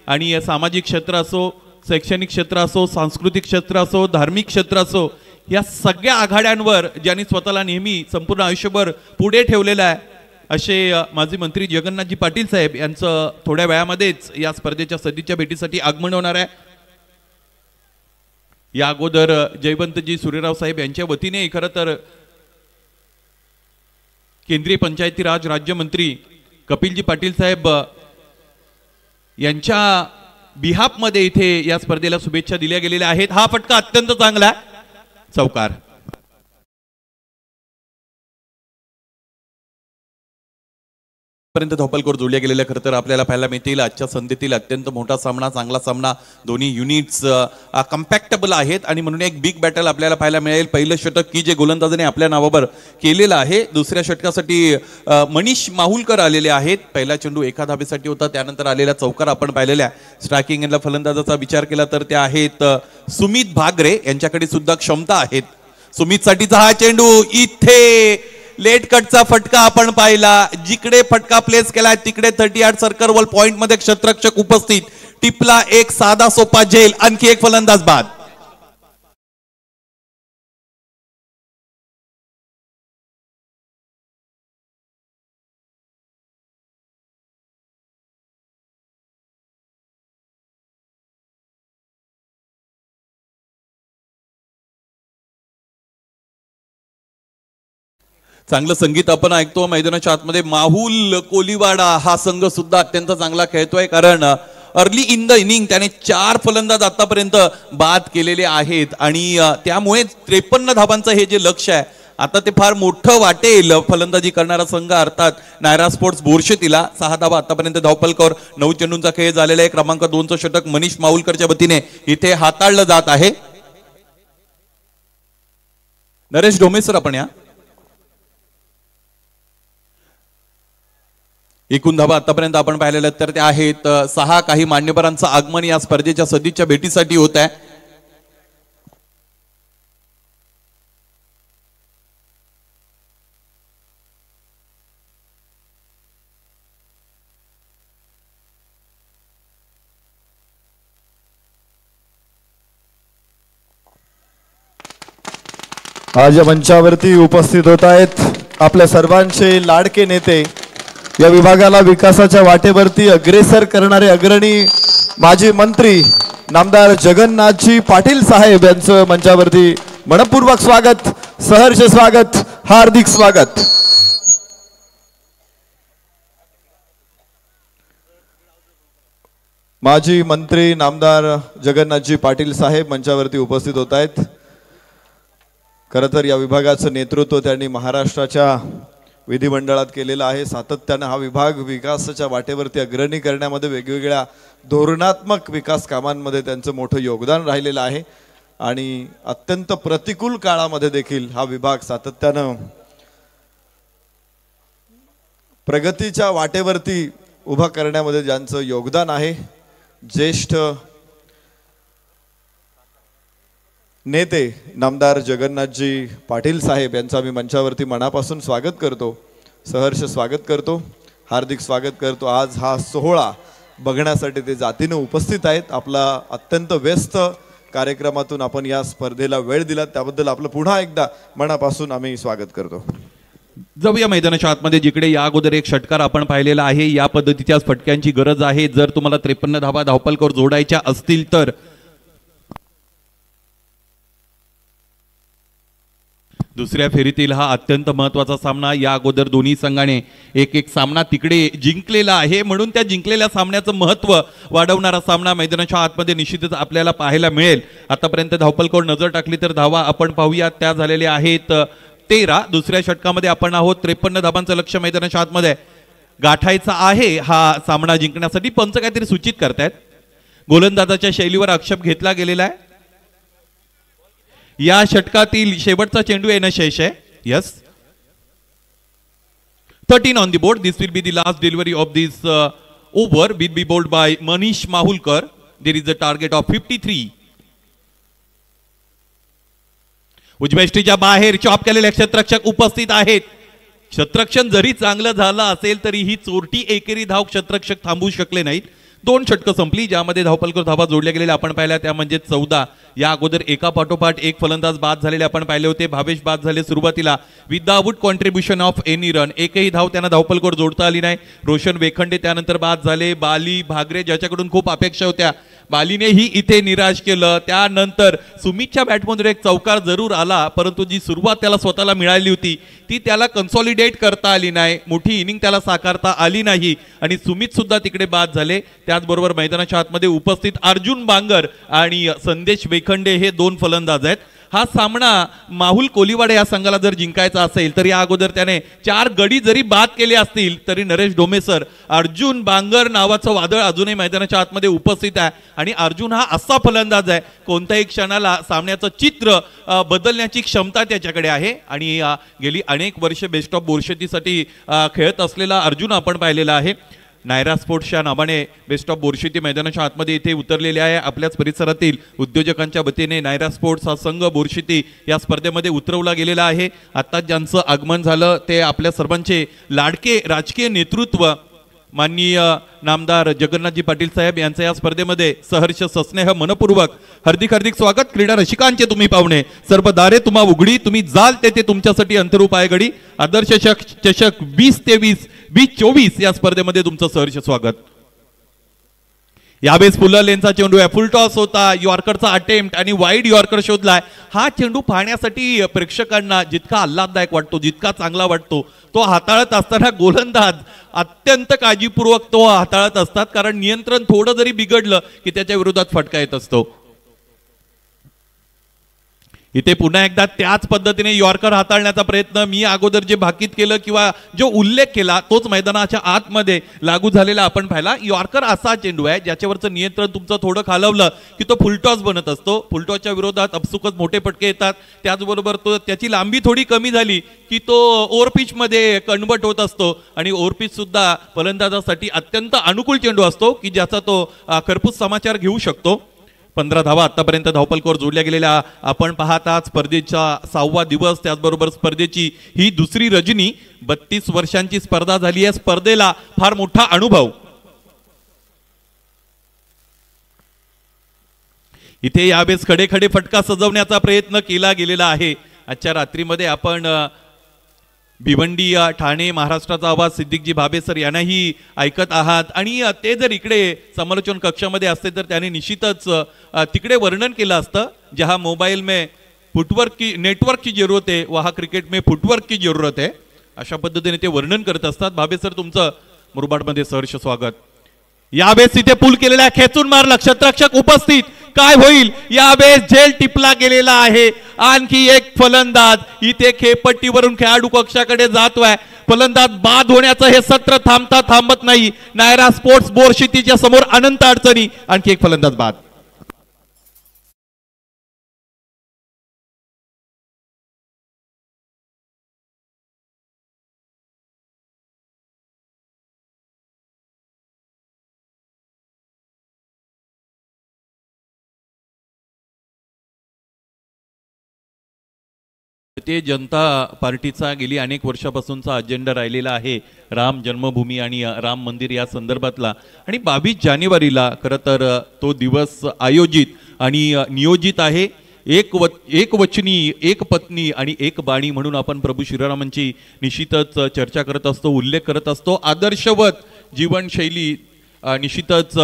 आणि सामाजिक क्षेत्र असो, शैक्षणिक क्षेत्र असो, सांस्कृतिक क्षेत्र असो, धार्मिक क्षेत्र असो, या सगळ्या आघाड्यांवर ज्यांनी स्वतःला नेहमी संपूर्ण आयुष्यभर पुढे ठेवलेलं आहे, असे माजी मंत्री जगन्नाथजी पाटील साहेब यांचं थोड्या वेळामध्येच या स्पर्धेच्या सदीच्या भेटीसाठी आगमन होणार आहे. या अगोदर जयवंतजी सूर्यराव साहेब यांच्या वतीने खरं तर केंद्रीय पंचायती राज राज्यमंत्री कपिलजी पाटील साहेब यांच्या बिहाफमध्ये इथे या स्पर्धेला शुभेच्छा दिल्या गेलेल्या आहेत. हा फटका अत्यंत चांगला चौकार. पर्यंत धावपलकावर जोडल्या गेलेल्या खरं तर आपल्याला पाहायला मिळतील आजच्या संधीतील अत्यंत मोठा सामना, चांगला सामना. दोन्ही युनिट्स कम्पॅक्टेबल आहेत आणि म्हणून एक बिग बॅटल आपल्याला पाहायला मिळेल. पहिलं षटक की जे गोलंदाजाने आपल्या नावावर केलेलं आहे, दुसऱ्या षटकासाठी मनीष माहुलकर आलेले आहेत. पहिला चेंडू एका धावेसाठी होता, त्यानंतर आलेला चौकार आपण पाहिलेल्या. स्ट्रायकिंग एंडला फलंदाजाचा विचार केला तर ते आहेत सुमित भागरे, यांच्याकडे सुद्धा क्षमता आहेत. सुमित साठीचा हा चेंडू इथे लेट कटचा फटका आपण पाहिला. जिकडे फटका प्लेस केला तिकडे 38 सर्कल पॉइंट मध्ये क्षेत्ररक्षक उपस्थित. टिपला एक साधा सोपा झेल, आणखी एक फलंदाज बाद. चांगलं संगीत आपण ऐकतो मैदानाच्या आतमध्ये. माहुल कोलीवाडा हा संघ सुद्धा अत्यंत चांगला खेळतोय, कारण अर्ली इन द इनिंग त्याने 4 फलंदाज आतापर्यंत बाद केलेले आहेत आणि त्यामुळे 53 धावांचं हे जे लक्ष्य आहे आता ते फार मोठं वाटेल फलंदाजी करणारा संघ अर्थात नायरा स्पोर्ट्स बोरशेतीला. 6 धावा आतापर्यंत धावपलकावर. 9 चेंडूंचा खेळ झालेला आहे. क्रमांक 2चं षटक मनीष माहुलकरच्या वतीने इथे हाताळलं जात आहे. नरेश ढोमे सर आपण या. एकूण धावा आतापर्यंत आपण पाहिलेल्या तर त्या आहेत 6. काही मान्यवरांचं आगमन या स्पर्धेच्या सदिच्छा भेटीसाठी होत आहे. आज या मंचावरती उपस्थित होत आहेत आपल्या सर्वांचे लाडके नेते, या विभागाला विकासाच्या वाटेवरती अग्रेसर करणारे अग्रणी माजी मंत्री नामदार जगन्नाथजी पाटील साहेब यांचं मंचावरती मनपूर्वक स्वागत, सहर्ष स्वागत, हार्दिक स्वागत. माजी मंत्री नामदार जगन्नाथजी पाटील साहेब मंचावरती उपस्थित होत आहेत. खरं तर या विभागाचं नेतृत्व त्यांनी महाराष्ट्राच्या विधिमंडळात केलेलं आहे. सातत्यानं हा विभाग विकासाच्या वाटेवरती अग्रणी करण्यामध्ये वेगवेगळ्या धोरणात्मक विकास कामांमध्ये त्यांचं मोठं योगदान राहिलेलं आहे आणि अत्यंत प्रतिकूल काळामध्ये देखील हा विभाग सातत्यानं प्रगतीच्या वाटेवरती उभा करण्यामध्ये ज्यांचं योगदान आहे, ज्येष्ठ नेते नामदार जगन्नाथजी पाटील साहेब यांचं आम्ही मंचावरती मनापासून स्वागत करतो, सहर्ष स्वागत करतो, हार्दिक स्वागत करतो. आज हा सोहळा बघण्यासाठी ते जातीनं उपस्थित आहेत. आपला अत्यंत व्यस्त कार्यक्रमातून आपण या स्पर्धेला वेळ दिला त्याबद्दल आपलं पुन्हा एकदा मनापासून आम्ही स्वागत करतो. जाऊया मैदानाच्या आतमध्ये, जिकडे या अगोदर एक षटकार आपण पाहिलेला आहे. या पद्धतीच्या फटक्यांची गरज आहे. जर तुम्हाला 53 धावा धावपलकावर जोडायच्या असतील तर दुसऱ्या फेरीतील हा अत्यंत महत्त्वाचा सामना. या अगोदर दोन्ही संघाने एक सामना तिकडे जिंकलेला आहे, म्हणून त्या जिंकलेल्या सामन्याचं महत्त्व वाढवणारा सामना मैदानाच्या आतमध्ये निश्चितच आपल्याला पाहायला मिळेल. आतापर्यंत धावपलकावर नजर टाकली तर धावा आपण पाहूया त्या झालेल्या आहेत 13. दुसऱ्या षटकामध्ये आपण आहोत. 53 धावांचं लक्ष्य मैदानाच्या आतमध्ये गाठायचा आहे हा सामना जिंकण्यासाठी. पंच काहीतरी सूचित करतायत. गोलंदाजाच्या शैलीवर आक्षेप घेतला गेलेला आहे. या षटकातील शेवटचा चेंडू येणं शेष आहे. Yes, 13 on the board. This will be the last delivery of this over. Will be bowled by Manish Mahulkar. There is a target of 53. उजव्या बाहेर चॉप केलेले क्षेत्ररक्षक उपस्थित आहेत. क्षेत्ररक्षण जरी चांगलं झालं असेल तरी ही चोरटी एकेरी धाव क्षेत्ररक्षक थांबवू शकले नाहीत. 2 षटकं संपली ज्यामध्ये धावपलकावर धावा जोडल्या गेलेल्या आपण पाहिल्या, त्या म्हणजे 14. या अगोदर एका पाठोपाठ एक फलंदाज बाद झालेले आपण पाहिले होते. भावेश बाद झाले सुरुवातीला without contribution of any run. एकही धाव त्यांना धावपलकावर जोडता आली नाही. रोशन वेखंडे त्यानंतर बाद झाले. बाली भागरे ज्याच्याकडून खूप अपेक्षा होत्या, बालीनेही इथे निराश केलं. त्यानंतर सुमितच्या बॅटमधून एक चौकार जरूर आला, परंतु जी सुरुवात त्याला स्वतःला मिळाली होती ती त्याला कन्सॉलिडेट करता आली नाही. मोठी इनिंग त्याला साकारता आली नाही आणि सुमित सुद्धा तिकडे बाद झाले. त्याचबरोबर मैदानाच्या आतमध्ये उपस्थित अर्जुन बांगर आणि संदेश वेखंडे हे 2 फलंदाज आहेत. हा सामना माहुल कोलिवाडे या संघाला जर जिंकायचा असेल तर या अगोदर त्याने 4 गडी जरी बाद केले असतील तरी नरेश डोमेसर अर्जुन बांगर नावाचं वादळ अजूनही मैदानाच्या आतमध्ये उपस्थित आहे आणि अर्जुन हा असा फलंदाज आहे कोणत्याही क्षणाला सामन्याचं चित्र बदलण्याची क्षमता त्याच्याकडे आहे आणि गेली अनेक वर्षे बेस्ट ऑफ बोरशेतीसाठी खेळत असलेला अर्जुन आपण पाहिलेला आहे. नायरा स्पोर्ट्सच्या नावाने बेस्ट ऑफ बोरशेती मैदानाच्या आतमध्ये इथे उतरलेले आहे. आपल्याच परिसरातील उद्योजकांच्या वतीने नायरा स्पोर्ट्स हा संघ बोरशेती या स्पर्धेमध्ये उतरवला गेलेला आहे. आता ज्यांचं आगमन झालं ते आपल्या सर्वांचे लाडके राजकीय नेतृत्व माननीय नामदार जगन्नाथजी पाटील साहेब यांचं या स्पर्धेमध्ये सहर्ष सस्नेह मनपूर्वक हार्दिक हार्दिक स्वागत. क्रीडा रसिकांचे तुम्ही पाहुणे, सर्व दारे तुम्हा उघडी, तुम्ही जाल तेथे तुमच्यासाठी अंतरूप आहे घडी. आदर्श चषक 2023 2024 या स्पर्धेमध्ये तुमचं सहर्ष स्वागत. यावेळेस फुल लेनचा चेंडू आहे, फुल टॉस होता, यॉर्करचा अटेम्प्ट आणि वाईड यॉर्कर शोधलाय. हा चेंडू पाहण्यासाठी प्रेक्षकांना जितका आल्हाददायक वाटतो, जितका चांगला वाटतो, तो हाताळत असताना गोलंदाज अत्यंत काळजीपूर्वक तो हाताळत असतात, कारण नियंत्रण थोडं जरी बिघडलं की त्याच्या विरोधात फटका येत असतो. इथे पुन्हा एकदा त्याच पद्धतीने यॉर्कर हाताळण्याचा प्रयत्न, मी अगोदर जे भाकीत केलं किंवा जो उल्लेख केला तोच मैदानाच्या आतमध्ये लागू झालेला आपण पाहिला. यॉर्कर असा चेंडू आहे ज्याच्यावरचं नियंत्रण तुमचं थोडं खालवलं की तो फुलटॉस बनत असतो. फुलटॉसच्या विरोधात अपसुकच मोठे फटके येतात. त्याचबरोबर तो त्याची लांबी थोडी कमी झाली की तो ओव्हरपिच मध्ये कन्वर्ट होत असतो आणि ओव्हरपिच सुद्धा फलंदाजासाठी अत्यंत अनुकूल चेंडू असतो की ज्याचा तो खरपूस समाचार घेऊ शकतो. 15 धावा आतापर्यंत धावपलकावर जोडल्या गेलेल्या आपण पाहतात. स्पर्धेचा 6वा दिवस, त्याचबरोबर स्पर्धेची ही दुसरी रजनी. 32 वर्षांची स्पर्धा झाली आहे. स्पर्धेला फार मोठा अनुभव. इथे यावेळेस खडे खडे फटका सजवण्याचा प्रयत्न केला गेलेला आहे. आजच्या रात्रीमध्ये आपण भिवंडी ठाणे महाराष्ट्राचा आवाज सिद्दीकजी भाबे सर यांनाही ऐकत आहात आणि ते जर इकडे समालोचन कक्षामध्ये असते तर त्याने निश्चितच तिकडे वर्णन केलं असतं. जहां मोबाईल में फुटवर्क की नेटवर्क की जरूरत है वहां क्रिकेट में फुटवर्क की जरूरत है, अशा पद्धतीने ते वर्णन करत असतात. भाबे सर तुमचं मुरबाडमध्ये सहर्ष स्वागत. यावेळेस इथे पूल केलेला खेचून मारला, क्षेत्ररक्षक उपस्थित, काय होईल यावेळेस झेल टिपला गेलेला आहे. आणखी एक फलंदाज इथे खेळपट्टीवरून खेळाडू कक्षाकडे जातोय. फलंदाज बाद होण्याचं हे सत्र थांबत नाही. नायरा स्पोर्ट्स बोरशितीच्या समोर अनंत अडचणी. आणखी एक फलंदाज बाद. ते जनता पार्टीचा गेली अनेक वर्षापासूनचा अजेंडा राहिलेला आहे राम जन्मभूमी आणि राम मंदिर या संदर्भातला. आणि 22 जानेवारीला खरं तर तो दिवस आयोजित आणि नियोजित आहे. एक वचनी, एक पत्नी आणि एक बाणी म्हणून आपण प्रभू श्रीरामांची निश्चितच चर्चा करत असतो, उल्लेख करत असतो. आदर्शवत जीवनशैली निश्चितच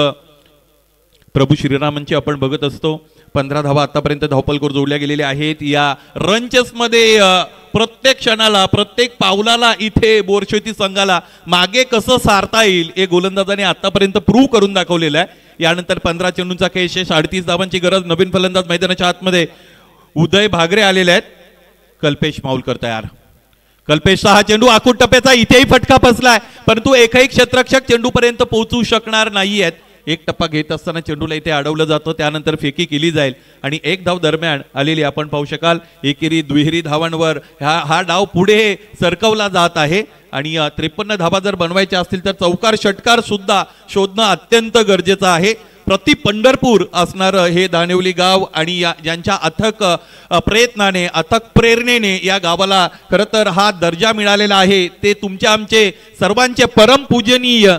प्रभू श्रीरामांची आपण बघत असतो. 15 धावा आतापर्यंत धावपलकावर जोडल्या गेलेल्या आहेत. या रनचेसमध्ये प्रत्येक क्षणाला, प्रत्येक पावलाला इथे बोरशेती संघाला मागे कसं सारता येईल हे गोलंदाजाने आतापर्यंत प्रूव्ह करून दाखवलेलं आहे. यानंतर 15 चेंडूंचा खेळ, 38 धावांची गरज. नवीन फलंदाज मैदानाच्या आतमध्ये उदय भागरे आलेले आहेत. कल्पेश माऊलकर तयार. कल्पेशचा हा चेंडू आखूड टप्प्याचा, इथेही फटका फसलाय, परंतु एकही क्षेत्ररक्षक चेंडूपर्यंत पोहोचू शकणार नाहीयेत. एक टप्पा घेत असताना चेंडूला इथे अडवलं जातं, त्यानंतर फेकी केली जाईल आणि एक धाव दरम्यान आलेली आपण पाहू शकाल. एकेरी दुहेरी धावांवर हा डाव पुढे सरकवला जात आहे आणि 53 धावा जर बनवायच्या असतील तर चौकार षटकार सुद्धा शोधणं अत्यंत गरजेचं आहे. प्रति पंढरपूर असणारं हे दानिवली गाव आणि ज्यांच्या अथक प्रयत्नाने, अथक प्रेरणेने या गावाला खरं तर हा दर्जा मिळालेला आहे, ते तुमच्या आमचे सर्वांचे परमपूजनीय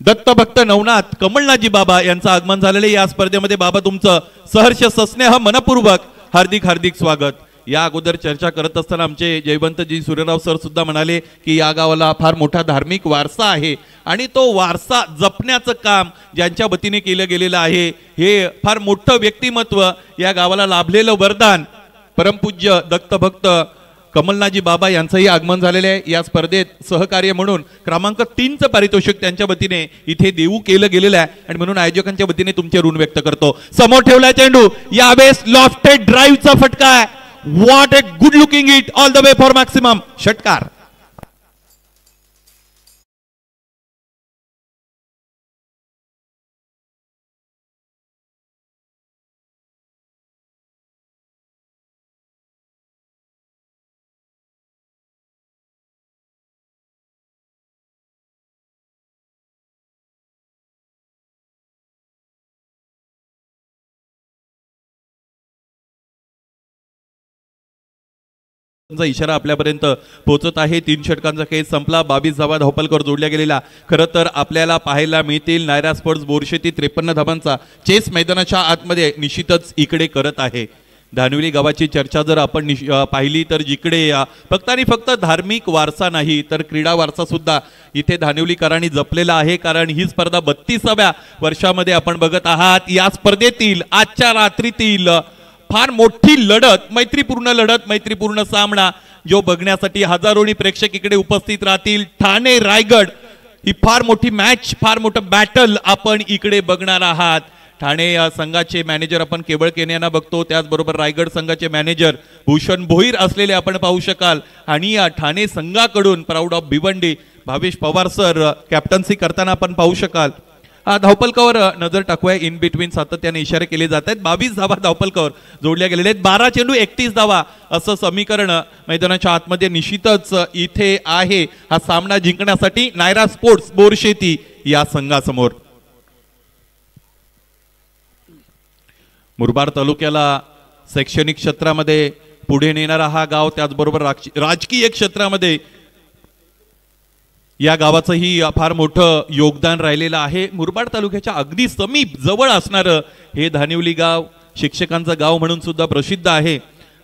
दत्तभक्त नवनाथ कमलनाथजी बाबा यांचं आगमन झालेलं. या स्पर्धेमध्ये बाबा तुमचं सहर्ष सस्नेह मनपूर्वक हार्दिक हार्दिक स्वागत. या अगोदर चर्चा करत असताना आमचे जयवंतजी सूर्यराव सर सुद्धा म्हणाले की या गावाला फार मोठा धार्मिक वारसा आहे आणि तो वारसा जपण्याचं काम ज्यांच्या वतीने केलं गेलेलं आहे हे फार मोठं व्यक्तिमत्व, या गावाला लाभलेलं वरदान परमपूज्य दत्तभक्त कमलनाथजी बाबा यांचंही आगमन झालेलं आहे. या स्पर्धेत सहकार्य म्हणून क्रमांक 3चं पारितोषिक त्यांच्या वतीने इथे देऊ केलं गेलेलं आहे आणि म्हणून आयोजकांच्या वतीने तुमचे ऋण व्यक्त करतो. समोर ठेवलाय चेंडू, यावेळेस लॉफ्टेड ड्राईव्हचा फटका आहे. What a good looking it all the way for maximum. षटकार. इशारा आपल्यापर्यंत पोहोचत आहे. 3 षटकांचा खेळ संपला. 22 धावा धावपलकावर जोडल्या गेलेला खरं तर आपल्याला पाहायला मिळतील. नायरा स्पोर्ट्स बोरशेती 53 धावांचा चेस मैदानाच्या आतमध्ये निश्चितच इकडे करत आहे. धानिवली गावाची चर्चा जर आपण पाहिली तर जिकडे फक्त आणि फक्त धार्मिक वारसा नाही तर क्रीडा वारसा सुद्धा इथे धानिवलीकरांनी जपलेला आहे. कारण ही स्पर्धा 32व्या वर्षामध्ये आपण बघत आहात. या स्पर्धेतील आजच्या रात्रीतील फार मोठी लढत, मैत्रीपूर्ण सामना जो बघण्यासाठी हजारोनी प्रेक्षक इकडे उपस्थित राहतील. ठाणे रायगड ही फार मोठी मॅच, फार मोठं बॅटल आपण इकडे बघणार आहात. ठाणे संघाचे मॅनेजर आपण केवळकेन यांना बघतो, त्याचबरोबर रायगड संघाचे मॅनेजर भूषण भोईर असलेले आपण पाहू शकाल. आणि या ठाणे संघाकडून proud of Bhiwandi Bhavesh Pawar sir captaincy करताना आपण पाहू शकाल. धावपलकावर नजर टाकूया. इन बिटवीन सातत्याने इशारे केले जात आहेत. 22 धावा धावपलकावर जोडल्या गेलेल्या आहेत. 12 चेंडू 31 धावा असं समीकरण मैदानाच्या आतमध्ये निश्चितच इथे आहे हा सामना जिंकण्यासाठी नायरा स्पोर्ट्स बोरशेती या संघासमोर. मुरबाड तालुक्याला शैक्षणिक क्षेत्रामध्ये पुढे नेणारा हा गाव, त्याचबरोबर राजकीय क्षेत्रामध्ये या गावाचंही फार मोठं योगदान राहिलेलं आहे. मुरबाड तालुक्याच्या अगदी समीप जवळ असणारं हे धानिवली गाव शिक्षकांचं गाव म्हणून सुद्धा प्रसिद्ध आहे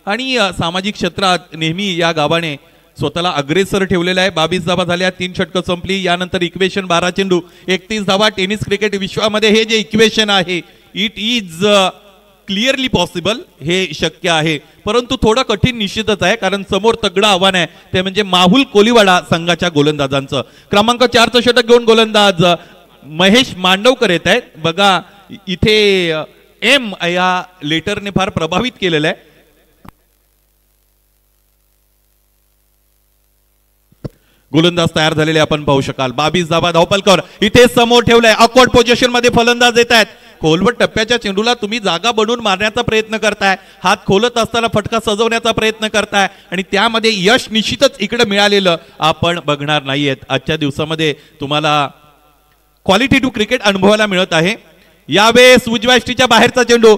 आणि सामाजिक क्षेत्रात नेहमी या गावाने स्वतःला अग्रेसर ठेवलेला आहे. 22 धावा झाल्या, 3 षटकं संपली. यानंतर इक्वेशन 12 चेंडू 31 धावा. टेनिस क्रिकेट विश्वामध्ये हे जे इक्वेशन आहे इट इज क्लिअरली पॉसिबल, हे शक्य आहे, परंतु थोडं कठीण निश्चितच आहे कारण समोर तगडं आव्हान आहे ते म्हणजे माहुल कोलीवाडा संघाच्या गोलंदाजांचं. क्रमांक 4चं षटक घेऊन गोलंदाज महेश मांडवकर येत आहेत. बघा इथे एम या लेटरने फार प्रभावित केलेलं आहे. गोलंदाज तयार झालेले आपण पाहू शकाल. 22 धावा धावपलकावर इथे समोर ठेवलाय. ऑकवर्ड पोझिशन मध्ये फलंदाज येत आहेत. खोलवट टप्प्याच्या चेंडूला तुम्ही जागा बनवून मारण्याचा प्रयत्न करताय, हात खोलत असताना फटका सजवण्याचा प्रयत्न करताय आणि त्यामध्ये यश निश्चितच इकडे मिळालेलं आपण बघणार नाहीयेत. आजच्या दिवसामध्ये तुम्हाला क्वालिटी टू क्रिकेट अनुभवायला मिळत आहे. यावेळेस उजव्या यष्टीच्या बाहेरचा चेंडू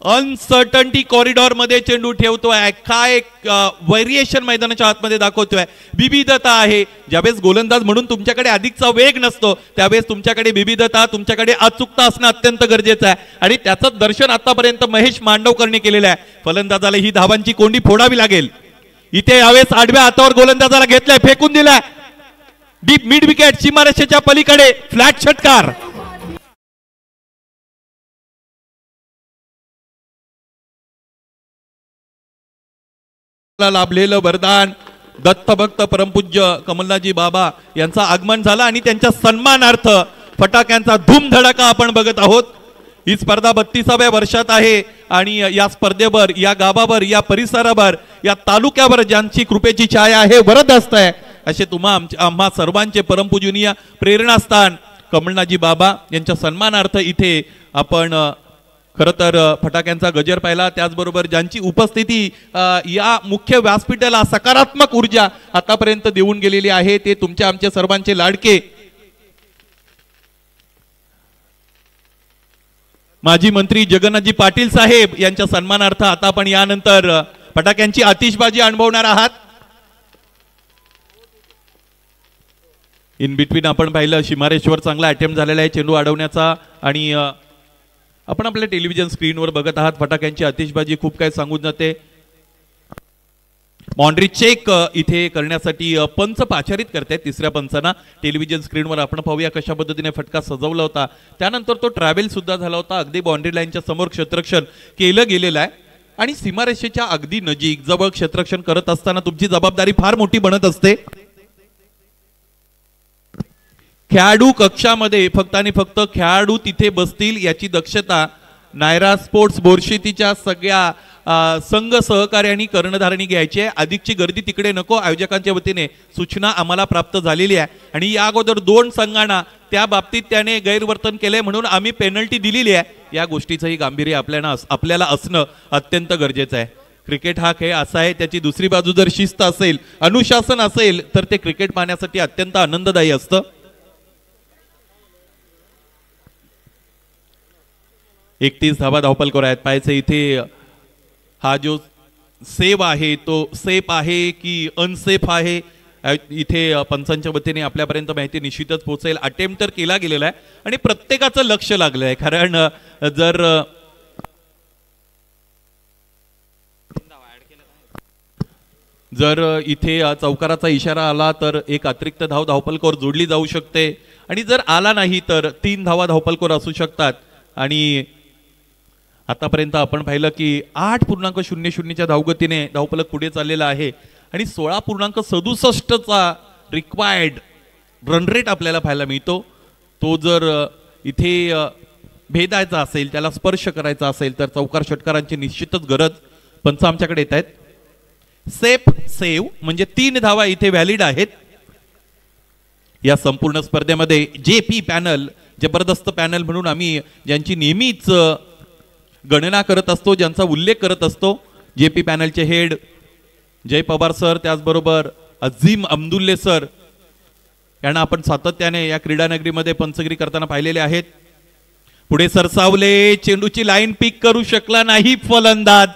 अनसर्टन्टी कॉरिडॉर मध्ये चेंडू ठेवतोय. काय व्हेरिएशन मैदानाच्या आतमध्ये दाखवतोय, विविधता आहे. ज्यावेळेस गोलंदाज म्हणून तुमच्याकडे अधिकचा वेग नसतो त्यावेळेस तुमच्याकडे विविधता, तुमच्याकडे अचूकता असणं अत्यंत गरजेचं आहे आणि त्याचं दर्शन आतापर्यंत महेश मांडवकरने केलेलं आहे. फलंदाजाला ही धावांची कोंडी फोडावी लागेल. इथे यावेळेस आडव्या हातावर गोलंदाजाला घेतलाय, फेकून दिलाय डीप मिड विकेट सीमारेषेच्या पलीकडे फ्लॅट षटकार. लाभलेलं वरदान दत्तभक्त परमपूज्य कमलनाथजी बाबा यांचं आगमन झालं आणि त्यांच्या सन्मानार्थ फटाक्यांचा धूमधडाका आपण बघत आहोत. ही स्पर्धा 32व्या वर्षात आहे आणि या स्पर्धेवर, या गावावर, या परिसरावर, या तालुक्यावर ज्यांची कृपेची छाया आहे, वरदहस्त आहे असे आम्हा सर्वांचे परमपूजनीय प्रेरणास्थान कमलनाथजी बाबा यांच्या सन्मानार्थ इथे आपण खरं तर फटाक्यांचा गजर पाहिला. त्याचबरोबर ज्यांची उपस्थिती या मुख्य व्यासपीठाला सकारात्मक ऊर्जा आतापर्यंत देऊन गेलेली आहे ते तुमचे आमचे सर्वांचे लाडके माजी मंत्री जगन्नाथजी पाटील साहेब यांच्या सन्मानार्थ आता आपण यानंतर फटाक्यांची आतिषबाजी अनुभवणार आहात. इन बिटवीन आपण पाहिलं सीमारेषवर चांगला अटेम्प्ट झालेला आहे चेंडू अडवण्याचा आणि आपण आपल्या टेलिव्हिजन स्क्रीनवर बघत आहात. फटाक्यांची आतिषबाजी खूप काय सांगून जाते. बाउंड्री चेक इथे करण्यासाठी पंच पाचारित करतायत. तिसऱ्या पंचांना टेलिव्हिजन स्क्रीनवर आपण पाहूया कशा पद्धतीने फटका सजवला होता. त्यानंतर तो ट्रॅव्हल सुद्धा झाला होता. अगदी बाउंड्री लाईनच्या समोर क्षेत्ररक्षण केलं गेलेलं आहे आणि सीमारेषेच्या अगदी नजीक जवळ क्षेत्ररक्षण करत असताना तुमची जबाबदारी फार मोठी बनत असते. खेळाडू कक्षामध्ये फक्त आणि फक्त खेळाडू तिथे बसतील याची दक्षता नायरा स्पोर्ट्स बोरशेतीच्या सगळ्या संघ सहकार्यांनी कर्णधारांनी घ्यायची आहे. अधिकची गर्दी तिकडे नको, आयोजकांच्या वतीने सूचना आम्हाला प्राप्त झालेली आहे आणि या अगोदर 2 संघांना त्या बाबतीत त्याने गैरवर्तन केले म्हणून आम्ही पेनल्टी दिलेली आहे. या गोष्टीचंही गांभीर्य आपल्याला असणं अत्यंत गरजेचं आहे. क्रिकेट हा खेळ असा आहे, त्याची दुसरी बाजू जर शिस्त असेल, अनुशासन असेल तर ते क्रिकेट पाहण्यासाठी अत्यंत आनंददायी असतं. 31 धावा धावपलकर आहेत. पाहायचं इथे हा जो सेव आहे तो सेफ आहे की अनसेफ आहे, इथे पंचांच्या वतीने आपल्यापर्यंत माहिती निश्चितच पोहोचेल. अटेम्प्ट तर केला गेलेला आहे आणि प्रत्येकाचं लक्ष लागलं आहे कारण जर जर इथे चौकाराचा इशारा आला तर एक अतिरिक्त धाव धावपलकोर जोडली जाऊ शकते आणि जर आला नाही तर 3 धावा धावपलकोर असू शकतात। आणि आतापर्यंत आपण पाहिलं की 8.00च्या धावगतीने धावपलक पुढे चाललेला आहे आणि 16.67चा रिक्वायर्ड रन रेट आपल्याला पाहायला मिळतो। तो जर इथे भेदायचा असेल, त्याला स्पर्श करायचा असेल तर चौकार षटकारांची निश्चितच गरज पंच आमच्याकडे येत आहेत। सेफ सेव म्हणजे 3 धावा इथे व्हॅलिड आहेत। या संपूर्ण स्पर्धेमध्ये जेपी पॅनल, जबरदस्त पॅनल म्हणून आम्ही ज्यांची नेहमीच गणना करत असतो, ज्यांचा उल्लेख करत असतो, जेपी पॅनलचे हेड जय पवार सर, त्याचबरोबर अझीम अब्दुल्ले सर यांना आपण सातत्याने या क्रीडानगरीमध्ये पंचगिरी करताना पाहिलेले आहेत। पुढे सरसावले, चेंडूची लाईन पिक करू शकला नाही फलंदाज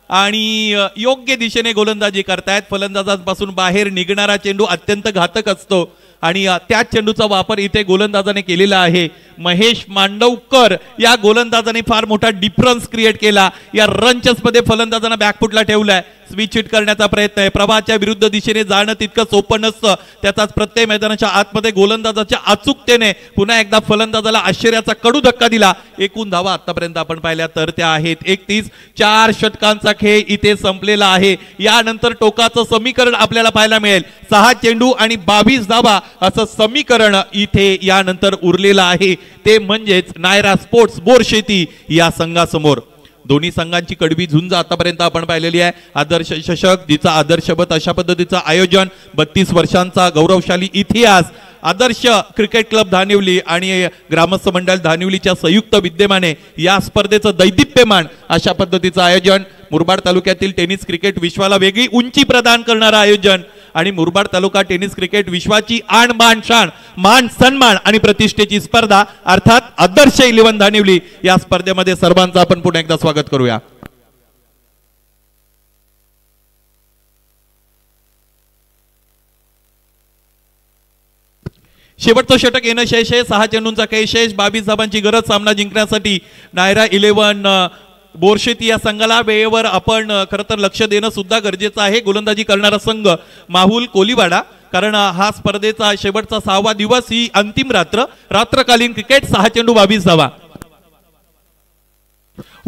आणि योग्य दिशेने गोलंदाजी करतायत। फलंदाजांपासून बाहेर निघणारा चेंडू अत्यंत घातक असतो आणि त्या चेंडूचा वापर इथे गोलंदाजाने केलेला आहे। महेश मांडवकर या गोलंदाजाने फार मोठा डिफरन्स क्रिएट केला। या रनचेसमध्ये फलंदाजांना बॅकफुटला ठेवलाय, स्विच हिट करण्याचा प्रयत्न आहे। प्रवाहाच्या विरुद्ध दिशेने जाणं तितकं सोपं नसतं, त्याचाच प्रत्यय मैदानाच्या आतमध्ये गोलंदाजाच्या अचूकतेने पुन्हा एकदा फलंदाजाला आश्चर्याचा कडू धक्का दिला। एकूण धावा आतापर्यंत आपण पाहिल्या तर त्या आहेत 31। 4 षटकांचा खेळ इथे संपलेला आहे। यानंतर टोकाचं समीकरण आपल्याला पाहायला मिळेल, 6 चेंडू आणि 22 धावा असं समीकरण इथे यानंतर उरलेलं आहे। ते म्हणजेच नायरा स्पोर्ट्स बोरशेती या संघासमोर दोन्ही संघांची कडवी झुंज आतापर्यंत आपण पाहिलेली आहे। आदर्श चषक, जिचा आदर्शवत अशा पद्धतीचं आयोजन, 32 वर्षांचा गौरवशाली इतिहास, आदर्श क्रिकेट क्लब धानिवली आणि ग्रामस्थ मंडळ धानिवलीच्या संयुक्त विद्यमाने या स्पर्धेचं दैदिप्यमान अशा पद्धतीचं आयोजन। मुरबाड तालुक्यातील टेनिस क्रिकेट विश्वाला वेगळी उंची प्रदान करणारं आयोजन आणि मुरबाड तालुका टेनिस क्रिकेट विश्वाची आण बाण शान, मान सन्मान आणि प्रतिष्ठेची स्पर्धा अर्थात आदर्श 11 धानिवली या स्पर्धेमध्ये सर्वांचं आपण पुन्हा एकदा स्वागत करूया। शेवटचं षटक येणं शेष आहे। 6 चेंडूंचा खेळ शेष, 22 धावांची गरज सामना जिंकण्यासाठी नायरा 11 बोरशेती या संघाला वेळेवर आपण खरं तर लक्ष देणं सुद्धा गरजेचं आहे। गोलंदाजी करणारा संघ माहुल कोलीवाडा, कारण हा स्पर्धेचा शेवटचा 6वा दिवस, ही अंतिम रात्र, रात्रकालीन क्रिकेट, 6 चेंडू 22 धावा।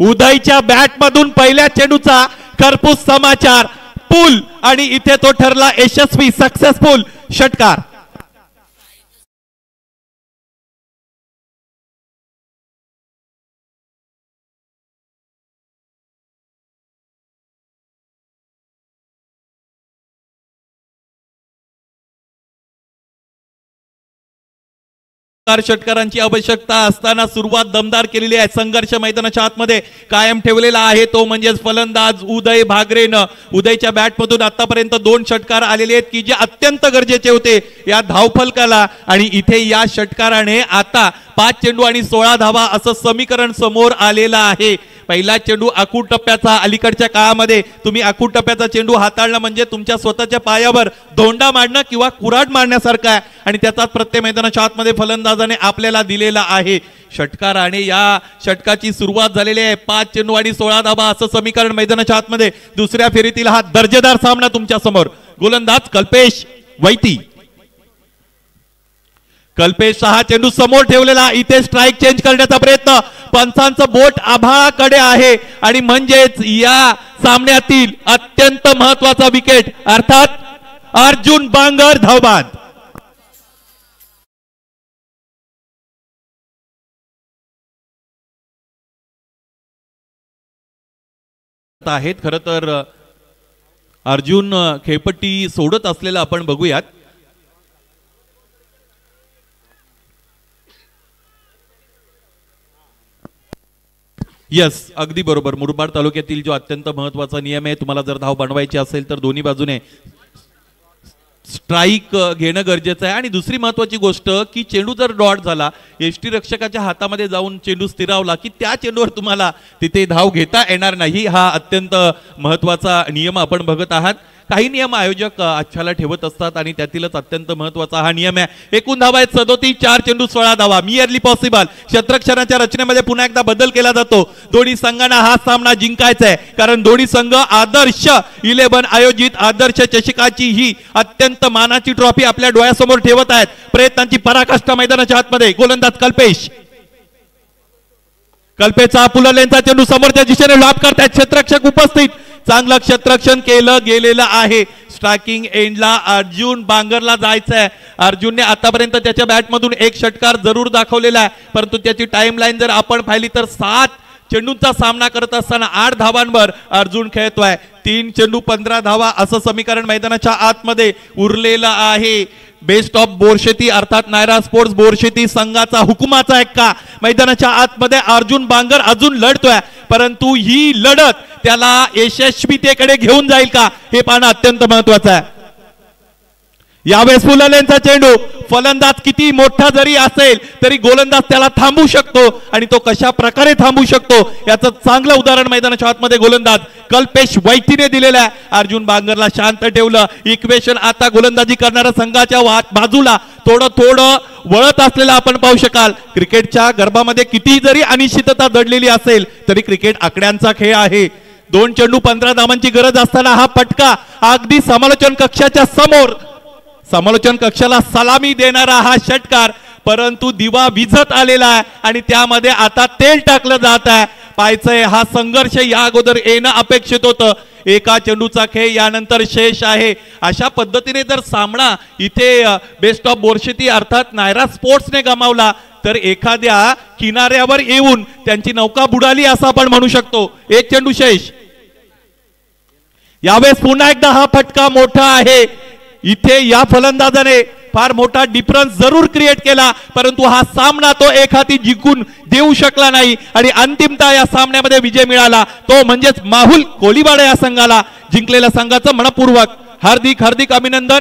उदयच्या बॅट मधून पहिल्या चेंडूचा खरपूस समाचार, पूल आणि इथे तो ठरला यशस्वी, सक्सेसफुल षटकार। षटकारांची आवश्यकता असताना सुरुवात दमदार केलेली आहे। संघर्ष मैदानाच्या आतमध्ये कायम ठेवलेला आहे, तो म्हणजे फलंदाज उदय भागरेनं। उदयच्या बॅटमधून आतापर्यंत 2 षटकार आलेले आहेत की जे अत्यंत गरजेचे होते या धावफलकाला आणि इथे या षटकाराने आता 5 चेंडू आणि 16 धावा असं समीकरण समोर आलेलं आहे। पहिला चेंडू आखूड टप्प्याचा, अलीकडच्या काळामध्ये तुम्ही आखूड टप्प्याचा चेंडू हाताळला म्हणजे तुमच्या स्वतःच्या पायावर धोंडा मारणं किंवा कुऱ्हाड मारण्यासारखा आहे आणि त्याचाच प्रत्यय मैदानाच्या आतमध्ये फलंदाजाने आपल्याला दिलेला आहे। षटकाराने या षटकाची सुरुवात झालेली आहे। 5 चेंडू आणि 16 धावा असं समीकरण मैदानाच्या आतमध्ये। दुसऱ्या फेरीतील हा दर्जेदार सामना तुमच्या समोर। गोलंदाज कल्पेश वैती, कल्पेश 6 चेंडू समोर ठेवलेला, इथे स्ट्राइक चेंज करण्याचा प्रयत्न, पंचांचं बोट आभाळाकडे आहे आणि म्हणजेच या सामन्यातील अत्यंत महत्वाचा विकेट अर्थात अर्जुन बांगर धावबाद। आहेत खरं तर अर्जुन खेळपट्टी सोडत असलेला आपण बघूयात। यस, अगदी बरोबर। मुरबाड तालुक्यातील जो अत्यंत महत्वाचा नियम आहे, तुम्हाला जर धाव बनवायची असेल तर दोन्ही बाजूने स्ट्राइक घेणं गरजेचं आहे। आणि दुसरी महत्वाची गोष्ट की चेंडू जर डॉट झाला, यष्टी रक्षकाच्या हातामध्ये जाऊन चेंडू स्थिरावला की त्या चेंडूवर तुम्हाला तिथे धाव घेता येणार नाही। हा अत्यंत महत्वाचा नियम आपण बघत आहात। काही नियम आयोजक अच्छाला ठेवत असतात आणि त्यातीलच अत्यंत महत्त्वाचा हा नियम आहे. एकूण धावा आहेत 37, 4 चेंडू 16 धावा, मियरली पॉसिबल. क्षेत्ररक्षणाच्या रचनेमध्ये पुन्हा एकदा बदल केला जातो. दोन्ही संघांना हा सामना जिंकायचा आहे, कारण दोन्ही संघ आदर्श 11 आयोजित आदर्श चषकाची ही अत्यंत मानाची ट्रॉफी आपल्या डोळ्यासमोर ठेवत आहेत. प्रयत्नांची पराकाष्ठा मैदानाच्या आतमध्ये. गोलंदाज कल्पेश, कल्पेचा पुललेंचा चेंडू समोरच्या दिशेने लॉब करतायत. क्षेत्ररक्षक उपस्थित, चांगलं क्षेत्ररक्षण केलं गेलेलं आहे. स्ट्रायकिंग एंडला अर्जुन बांगरला जायचं आहे. अर्जुनने आतापर्यंत त्याच्या बॅटमधून एक षटकार जरूर दाखवलेला आहे, परंतु त्याची टाइम लाईन जर आपण पाहिली तर 7 चेंडूंचा सामना करत असताना 8 धावांवर अर्जुन खेळतोय. 3 चेंडू 15 धावा असं समीकरण मैदानाच्या आतमध्ये उरलेलं आहे. बेस्ट ऑफ बोरशेती अर्थात नायरा स्पोर्ट्स बोरशेती संघाचा हुकुमाचा एक्का मैदानाच्या आतमध्ये अर्जुन बांगर अजून लढतोय, परंतु ही लढत त्याला यशस्वीतेकडे घेऊन जाईल का हे पाहणं अत्यंत महत्वाचं आहे. यावेळेस फुललेंचा चेंडू, फलंदाज किती मोठा जरी असेल तरी गोलंदाज त्याला थांबू शकतो आणि तो कशा प्रकारे थांबू शकतो याचं चांगलं उदाहरण मैदानाच्या आतमध्ये गोलंदाज कल्पेश वैतीने दिलेलं आहे. अर्जुन बांगरला शांत ठेवलं. इक्वेशन आता गोलंदाजी करणाऱ्या संघाच्या बाजूला थोडं थोडं वळत असलेलं आपण पाहू शकाल. क्रिकेटच्या गर्भामध्ये किती जरी अनिश्चितता दडलेली असेल तरी क्रिकेट आकड्यांचा खेळ आहे. 2 चेंडू 15 धावांची गरज असताना हा फटका अगदी समालोचन कक्षाच्या समोर, समालोचन कक्षाला सलामी देणारा हा षटकार, परंतु दिवा विझत आलेला आहे आणि त्यामध्ये आता तेल टाकलं जात आहे. पाहायचंय हा संघर्ष या अगोदर येणं अपेक्षित होतं. एका चेंडूचा खेळ यानंतर शेष आहे. अशा पद्धतीने जर सामना इथे बेस्ट ऑफ बोरशेती अर्थात नायरा स्पोर्ट्सने गमावला तर एखाद्या किनाऱ्यावर येऊन त्यांची नौका बुडाली असं आपण म्हणू शकतो. 1 चेंडू शेष. यावेळेस पुन्हा एकदा हा फटका मोठा आहे. इथे या फलंदाजाने फार मोठा डिफरन्स जरूर क्रिएट केला, परंतु हा सामना तो एक हाती जिंकून देऊ शकला नाही आणि अंतिमतः या सामन्यामध्ये विजय मिळाला तो म्हणजेच माहुल कोलीवाडा या संघाला. जिंकलेल्या संघाचं मनपूर्वक हार्दिक हार्दिक अभिनंदन.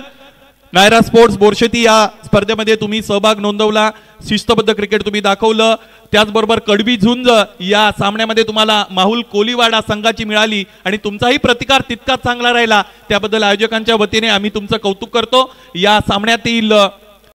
नायरा स्पोर्ट्स बोरशेती या स्पर्धेमध्ये तुम्ही सहभाग नोंदवला, शिस्तबद्ध क्रिकेट तुम्ही दाखवलं. त्याचबरोबर कडवी झुंज या सामन्यामध्ये तुम्हाला माहुल कोलीवाडा संघाची मिळाली आणि तुमचाही प्रतिकार तितकाच चांगला राहिला. त्याबद्दल आयोजकांच्या वतीने आम्ही तुमचं कौतुक करतो. या सामन्यातील